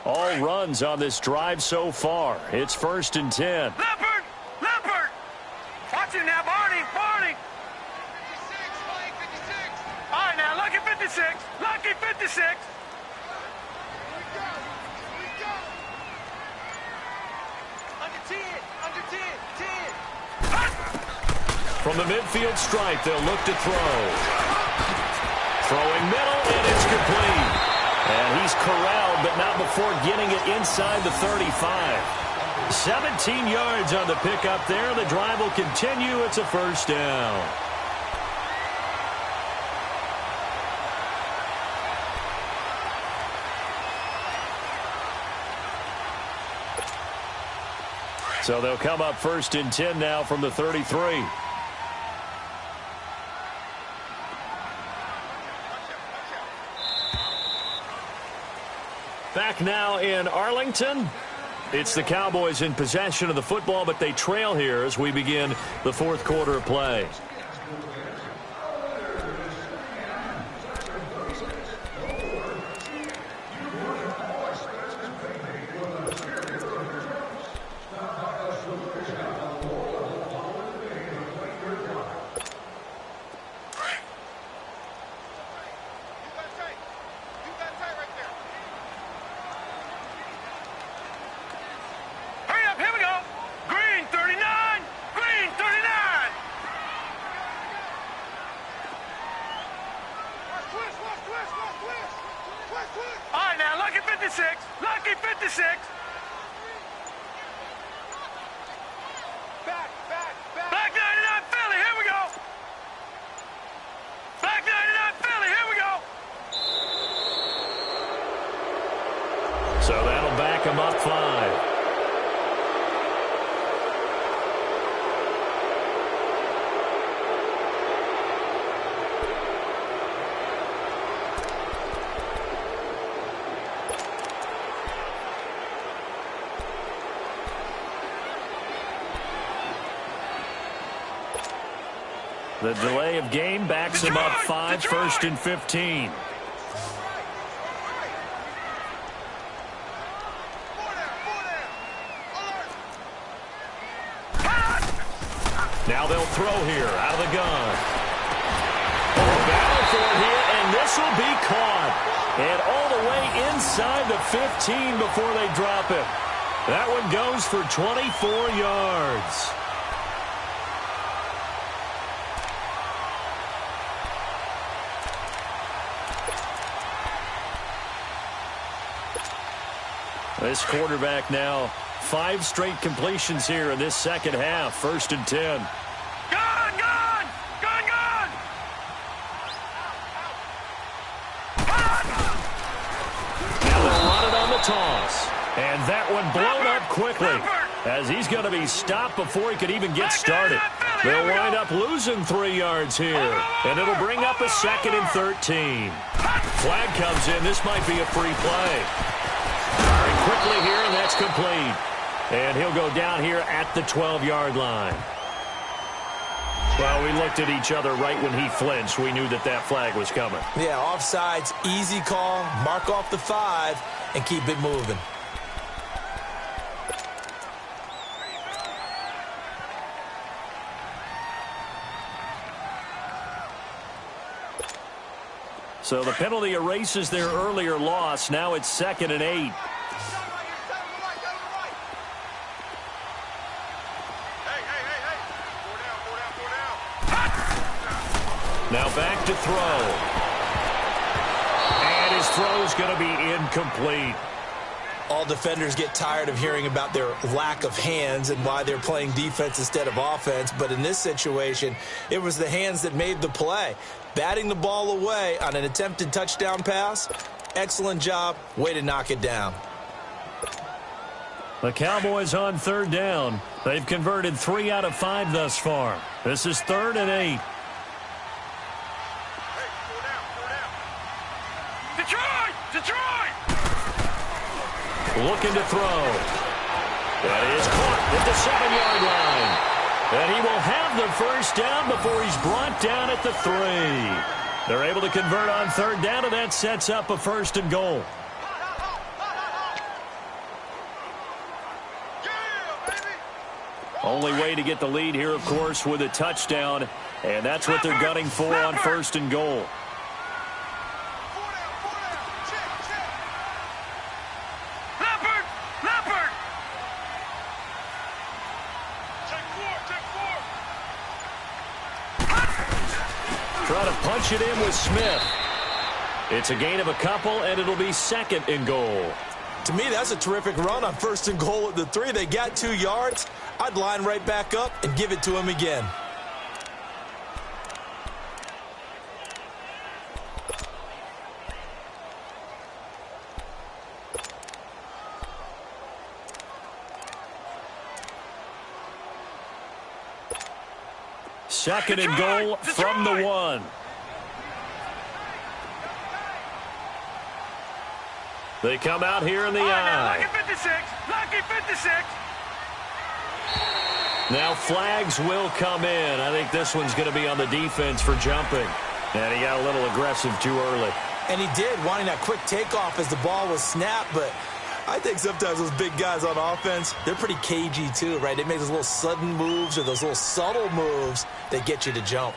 All runs on this drive so far. It's 1st and 10. Leopard! Watch him now, Barney! 56, Mike, 56. All right, now, Lucky 56. Lucky 56. Here we go. Under 10. From the midfield stripe, they'll look to throw. Throwing middle, and it's complete. And he's corralled, but not before getting it inside the 35. 17 yards on the pickup there. The drive will continue. It's a 1st down. So they'll come up 1st and 10 now from the 33. Back now in Arlington. It's the Cowboys in possession of the football, but they trail here as we begin the 4th quarter of play. All right, now, Lucky 56. Lucky 56. Back. Black 99 Philly, here we go. Black 99 Philly, here we go. So that'll back him up 5. The delay of game backs him up 5, 1st and 15. Now they'll throw here out of the gun. Battle for it here, and this will be caught. And all the way inside the 15 before they drop it. That one goes for 24 yards. This quarterback now 5 straight completions here in this second half. 1st and 10. Gun! Now they'll run it on the toss. And that one blown up quickly as he's going to be stopped before he could even get started. They'll wind up losing 3 yards here. And it'll bring up a 2nd and 13. Flag comes in. This might be a free play. Very quickly here, and that's complete. And he'll go down here at the 12-yard line. Well, we looked at each other right when he flinched. We knew that that flag was coming. Yeah, offsides, easy call. Mark off the 5 and keep it moving. So the penalty erases their earlier loss. Now it's 2nd and 8. Now back to throw. And his throw's going to be incomplete. All defenders get tired of hearing about their lack of hands and why they're playing defense instead of offense. But in this situation, it was the hands that made the play. Batting the ball away on an attempted touchdown pass. Excellent job. Way to knock it down. The Cowboys on 3rd down. They've converted 3 out of 5 thus far. This is 3rd and 8. Detroit! Looking to throw. That is caught at the 7-yard line. And he will have the first down before he's brought down at the 3. They're able to convert on 3rd down, and that sets up a 1st and goal. Only way to get the lead here, of course, with a touchdown. And that's what they're gunning for on 1st and goal. Trying to punch it in with Smith. It's a gain of a couple, and it'll be 2nd and goal. To me, that's a terrific run on 1st and goal at the 3. They got 2 yards. I'd line right back up and give it to him again. Second and goal from the 1. They come out here in the eye. Lucky 56. Lucky 56. Now flags will come in. I think this one's going to be on the defense for jumping. And he got a little aggressive too early. And he did, wanting that quick takeoff as the ball was snapped, but I think sometimes those big guys on offense, they're pretty cagey too, right? They make those little sudden moves or those little subtle moves that get you to jump.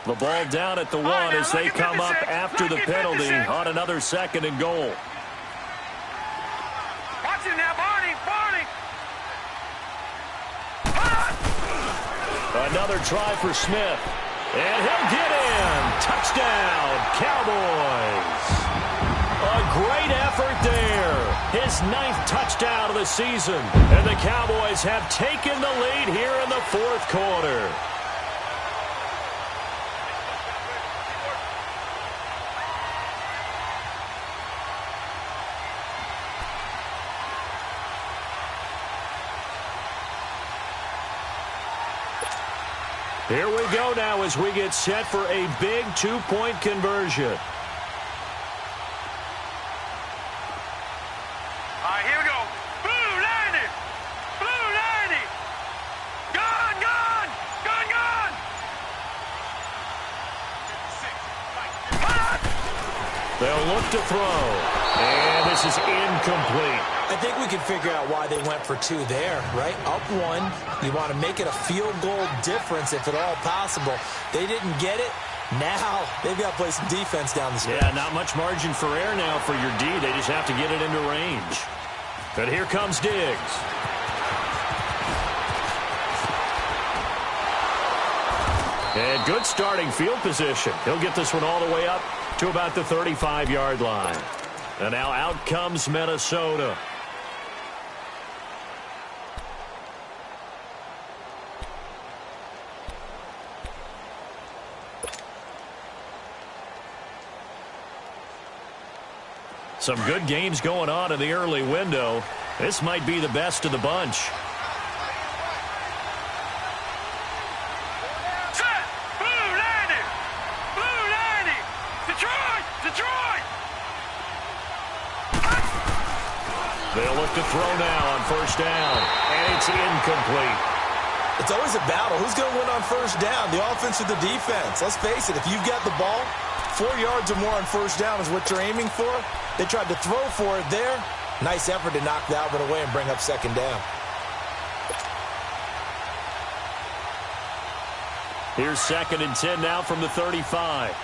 The ball down at the 1 as they come up after the penalty on another 2nd and goal. Watch it now, Barney. Another try for Smith. And he'll get in. Touchdown, Cowboys. A great effort there. His 9th touchdown of the season. And the Cowboys have taken the lead here in the 4th quarter. Here we go now as we get set for a big 2-point conversion. All right, here we go. Blue 90. Blue 90. Gun. They'll look to throw. And this is incomplete. I think we can figure out why they went for 2 there, right? Up 1. You want to make it a field goal difference if at all possible. They didn't get it. Now they've got to play some defense down the stretch. Yeah, not much margin for error now for your D. They just have to get it into range. But here comes Diggs. And good starting field position. He'll get this one all the way up to about the 35-yard line. And now out comes Minnesota. Some good games going on in the early window. This might be the best of the bunch. Set. Blue 90. Blue 90. Detroit. They'll look to throw now on 1st down. And it's incomplete. It's always a battle. Who's going to win on 1st down? The offense or the defense? Let's face it, if you've got the ball, 4 yards or more on 1st down is what you're aiming for. They tried to throw for it there. Nice effort to knock that one away and bring up 2nd down. Here's 2nd and 10 now from the 35.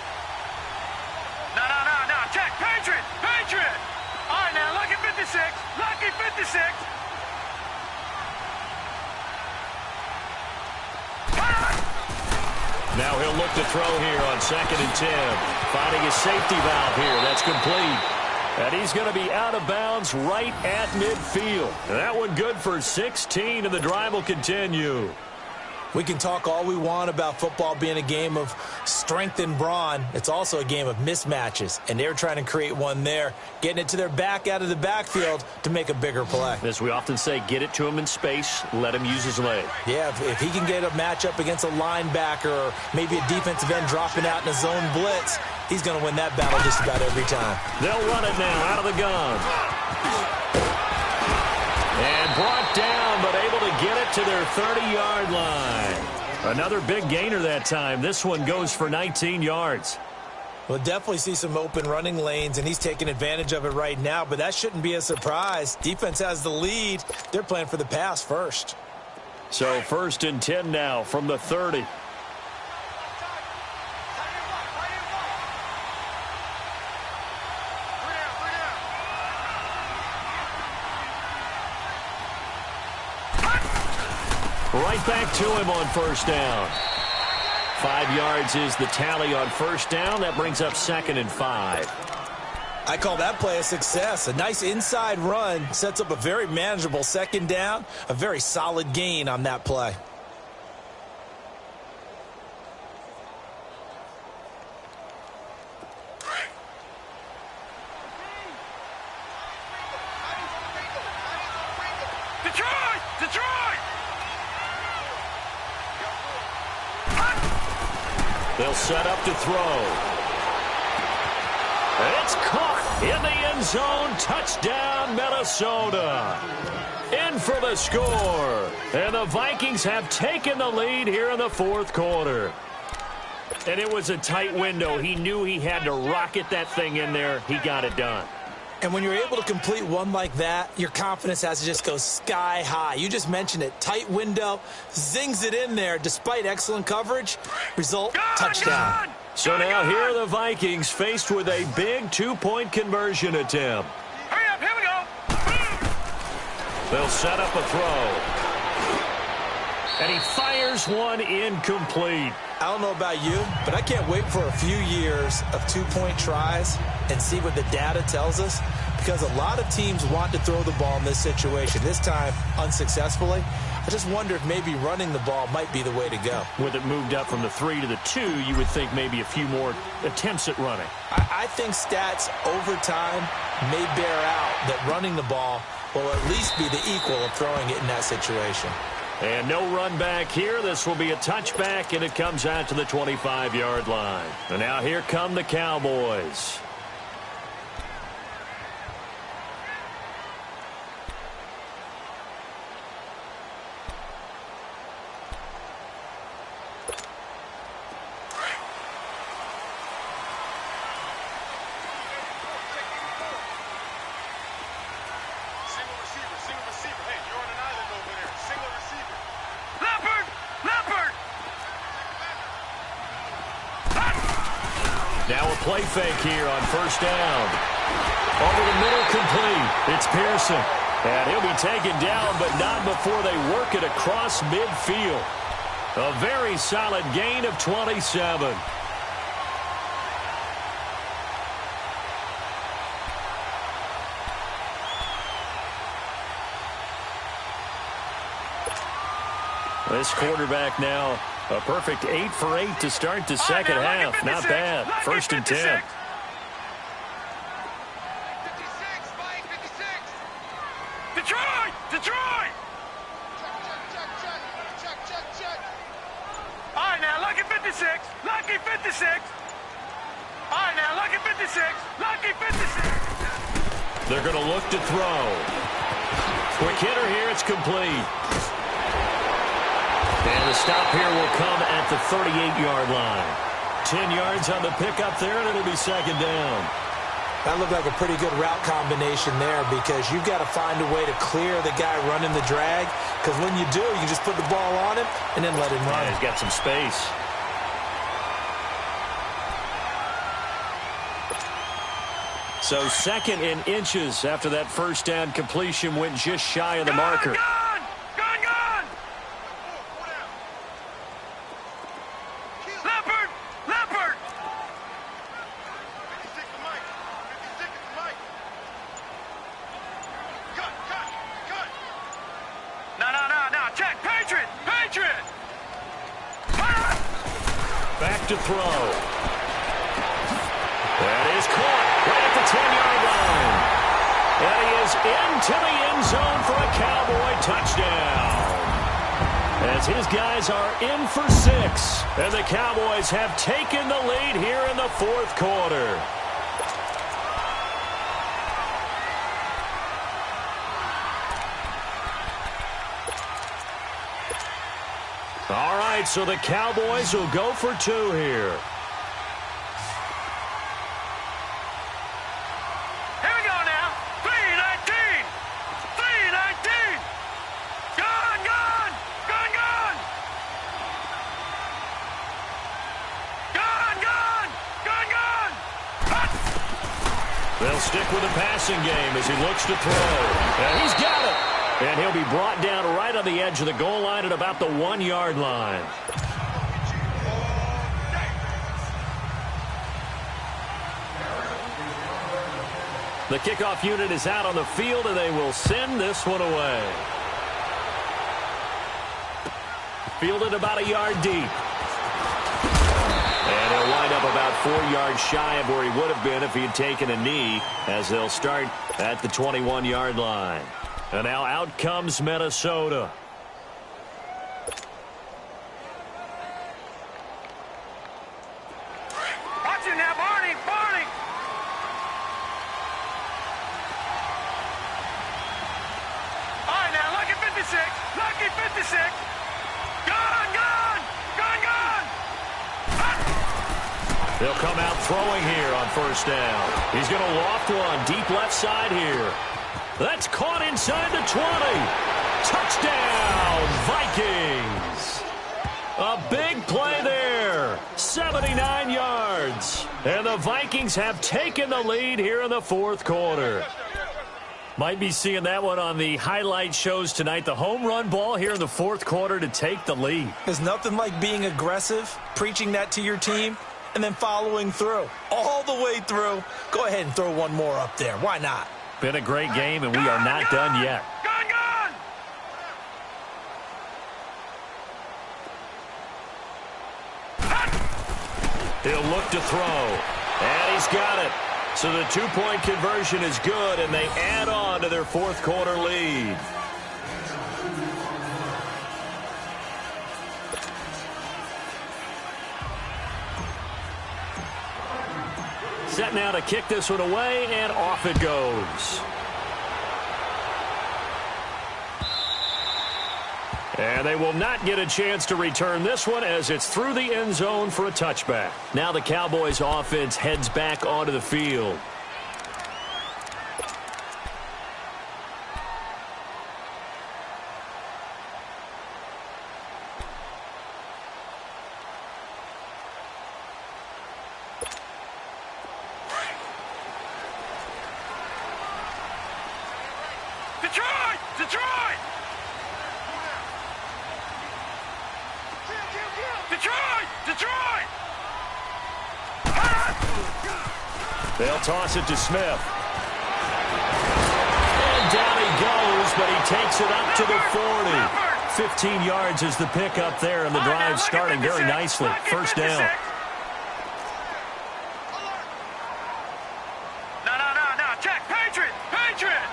Now he'll look to throw here on 2nd and 10. Finding his safety valve here. That's complete. And he's going to be out of bounds right at midfield. And that one good for 16, and the drive will continue. We can talk all we want about football being a game of strength and brawn. It's also a game of mismatches, and they're trying to create one there, getting it to their back out of the backfield to make a bigger play. As we often say, get it to him in space, let him use his leg. Yeah, if he can get a matchup against a linebacker or maybe a defensive end dropping out in a zone blitz, he's going to win that battle just about every time. They'll run it now out of the gun. And brought down, but able to get it to their 30-yard line. Another big gainer that time. This one goes for 19 yards. We'll definitely see some open running lanes, and he's taking advantage of it right now, but that shouldn't be a surprise. Defense has the lead. They're playing for the pass first. So 1st and 10 now from the 30. Right back to him on 1st down. 5 yards is the tally on 1st down. That brings up 2nd and 5. I call that play a success. A nice inside run sets up a very manageable 2nd down. A very solid gain on that play. They'll set up to throw. It's caught in the end zone. Touchdown, Minnesota. In for the score. And the Vikings have taken the lead here in the 4th quarter. And it was a tight window. He knew he had to rocket that thing in there. He got it done. And when you're able to complete one like that, your confidence has to just go sky high. You just mentioned it. Tight window, zings it in there despite excellent coverage. Result, touchdown. So now here are the Vikings faced with a big 2-point conversion attempt. Hurry up, here we go. They'll set up a throw. And he fires one incomplete. I don't know about you, but I can't wait for a few years of 2-point tries and see what the data tells us, because a lot of teams want to throw the ball in this situation. This time, unsuccessfully. I just wonder if maybe running the ball might be the way to go. With it moved up from the 3 to the 2, you would think maybe a few more attempts at running. I think stats over time may bear out that running the ball will at least be the equal of throwing it in that situation. And no run back here. This will be a touchback, and it comes out to the 25-yard line. And now here come the Cowboys. Now a play fake here on 1st down. Over the middle, complete. It's Pearson. And he'll be taken down, but not before they work it across midfield. A very solid gain of 27. This quarterback now, a perfect 8 for 8 to start the second half. Not bad. 1st and 10. Detroit! Detroit! All right, now, lucky 56. Lucky 56. All right, now, lucky 56. Lucky 56. They're going to look to throw. Quick hitter here. It's complete. And the stop here will come at the 38-yard line. 10 yards on the pickup there, and it'll be 2nd down. That looked like a pretty good route combination there, because you've got to find a way to clear the guy running the drag, because when you do, you can just put the ball on him and then let him run. Yeah, he's got some space. So 2nd and inches after that 1st down completion went just shy of the marker. Gun! Back to throw. That is caught right at the 10-yard line. And he is into the end zone for a Cowboy touchdown. As his guys are in for 6. And the Cowboys have taken the lead here in the fourth quarter. All right, so the Cowboys will go for 2 here. Here we go now. 3-19. 3-19. Gone, gone. Gone, gone. Gone, gone. Gone, gone. They'll stick with the passing game as he looks to throw. And he's got it. And he'll be brought down right on the edge of the goal line at about the 1-yard line. The kickoff unit is out on the field, and they will send this one away. Fielded about a yard deep. And he'll wind up about 4 yards shy of where he would have been if he had taken a knee, as they'll start at the 21-yard line. And now out comes Minnesota. Watch it now, Barney. Barney. All right, now, lucky 56. Lucky 56. Gone, gone. Gone, gone. They'll come out throwing here on first down. He's going to loft one deep left side here. That's caught inside the 20. Touchdown, Vikings. A big play there. 79 yards. And the Vikings have taken the lead here in the fourth quarter. Might be seeing that one on the highlight shows tonight. The home run ball here in the fourth quarter to take the lead. There's nothing like being aggressive, preaching that to your team, and then following through. All the way through. Go ahead and throw one more up there. Why not? Been a great game, and we are not done yet. Gone, gone. He'll look to throw. And he's got it. So the two-point conversion is good, and they add on to their fourth quarter lead. Set now to kick this one away, and off it goes. And they will not get a chance to return this one as it's through the end zone for a touchback. Now the Cowboys offense heads back onto the field. Detroit! Detroit! Detroit! Detroit! They'll toss it to Smith. And down he goes, but he takes it up to the 40. 15 yards is the pickup there, and the drive starting very nicely. First down. No. Check. Patriot! Patriot!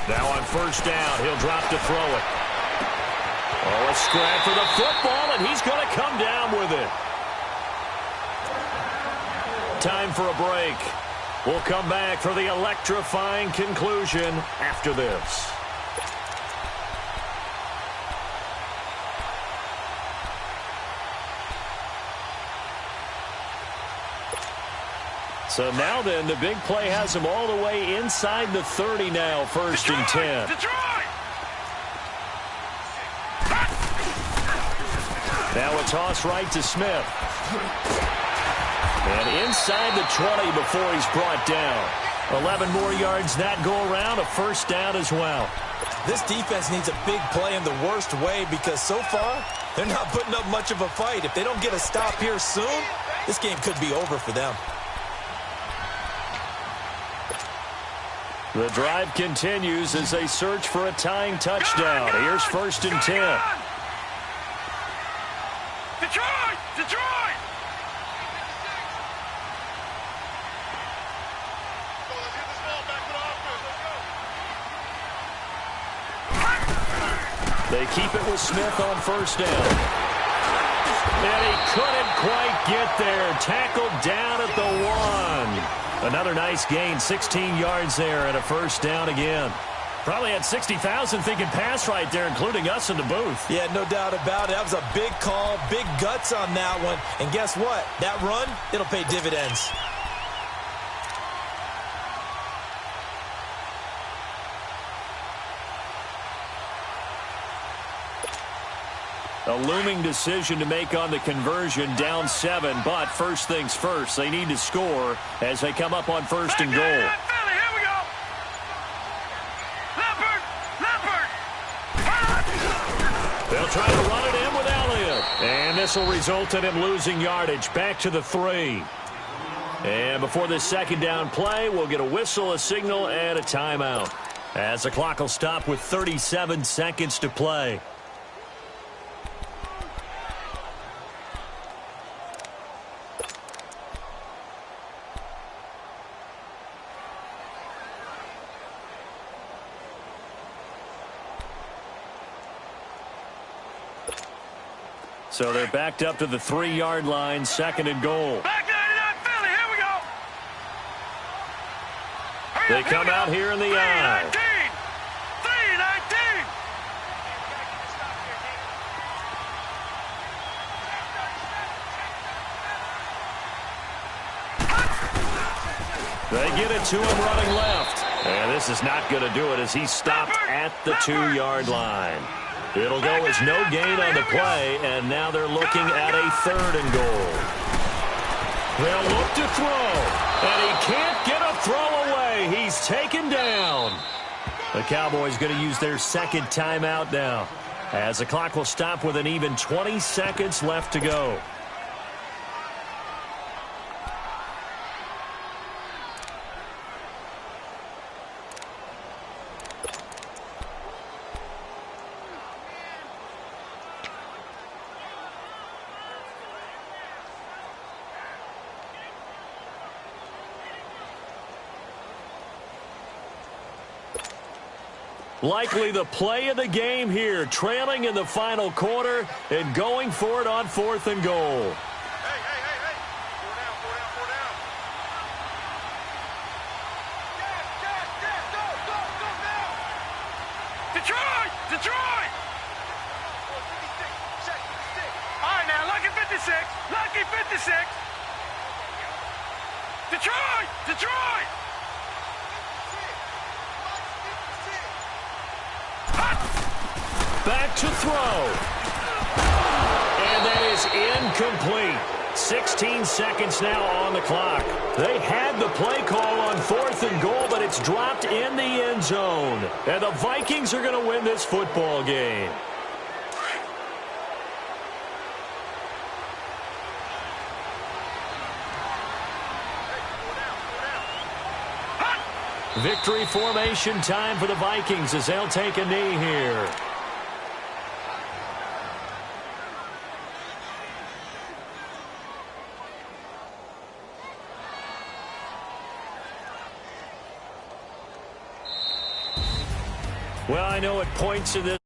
Now on first down, he'll drop to throw it. Oh, a scrap for the football, and he's going to come down with it. Time for a break. We'll come back for the electrifying conclusion after this. So now then, the big play has him all the way inside the 30 now, first and 10. Detroit! Now a toss right to Smith. And inside the 20 before he's brought down. 11 more yards that go around, a first down as well. This defense needs a big play in the worst way because so far, they're not putting up much of a fight. If they don't get a stop here soon, this game could be over for them. The drive continues as they search for a tying touchdown. Here's first and 10. Detroit! Detroit! Let's get this ball back to the offense. Let's go. They keep it with Smith on first down. And he couldn't quite get there. Tackled down at the 1. Another nice gain, 16 yards there and a first down again. Probably had 60,000 thinking pass right there, including us in the booth. Yeah, no doubt about it. That was a big call, big guts on that one. And guess what? That run, it'll pay dividends. A looming decision to make on the conversion, down 7. But first things first, they need to score as they come up on first and goal. Here we go. Leopard. They'll try to run it in with Elliott. And this will result in him losing yardage. Back to the 3. And before this second down play, we'll get a whistle, a signal, and a timeout. As the clock will stop with 37 seconds to play. So they're backed up to the 3-yard line, second and goal. Back 99 Philly, here we go. They come out here in the I. 3-19. They get it to him running left. And this is not going to do it as he's stopped at the 2-yard line. It'll go as no gain on the play, and now they're looking at a third and goal. They'll look to throw, and he can't get a throw away. He's taken down. The Cowboys going to use their second timeout now, as the clock will stop with an even 20 seconds left to go. Likely the play of the game here, trailing in the final quarter and going for it on fourth and goal. Hey. 4 down. Go now. Detroit. All right, now, lucky 56. Detroit. Back to throw. And that is incomplete. 16 seconds now on the clock. They had the play call on fourth and goal, but it's dropped in the end zone. And the Vikings are going to win this football game. Victory formation time for the Vikings as they'll take a knee here. Well, I know at points in this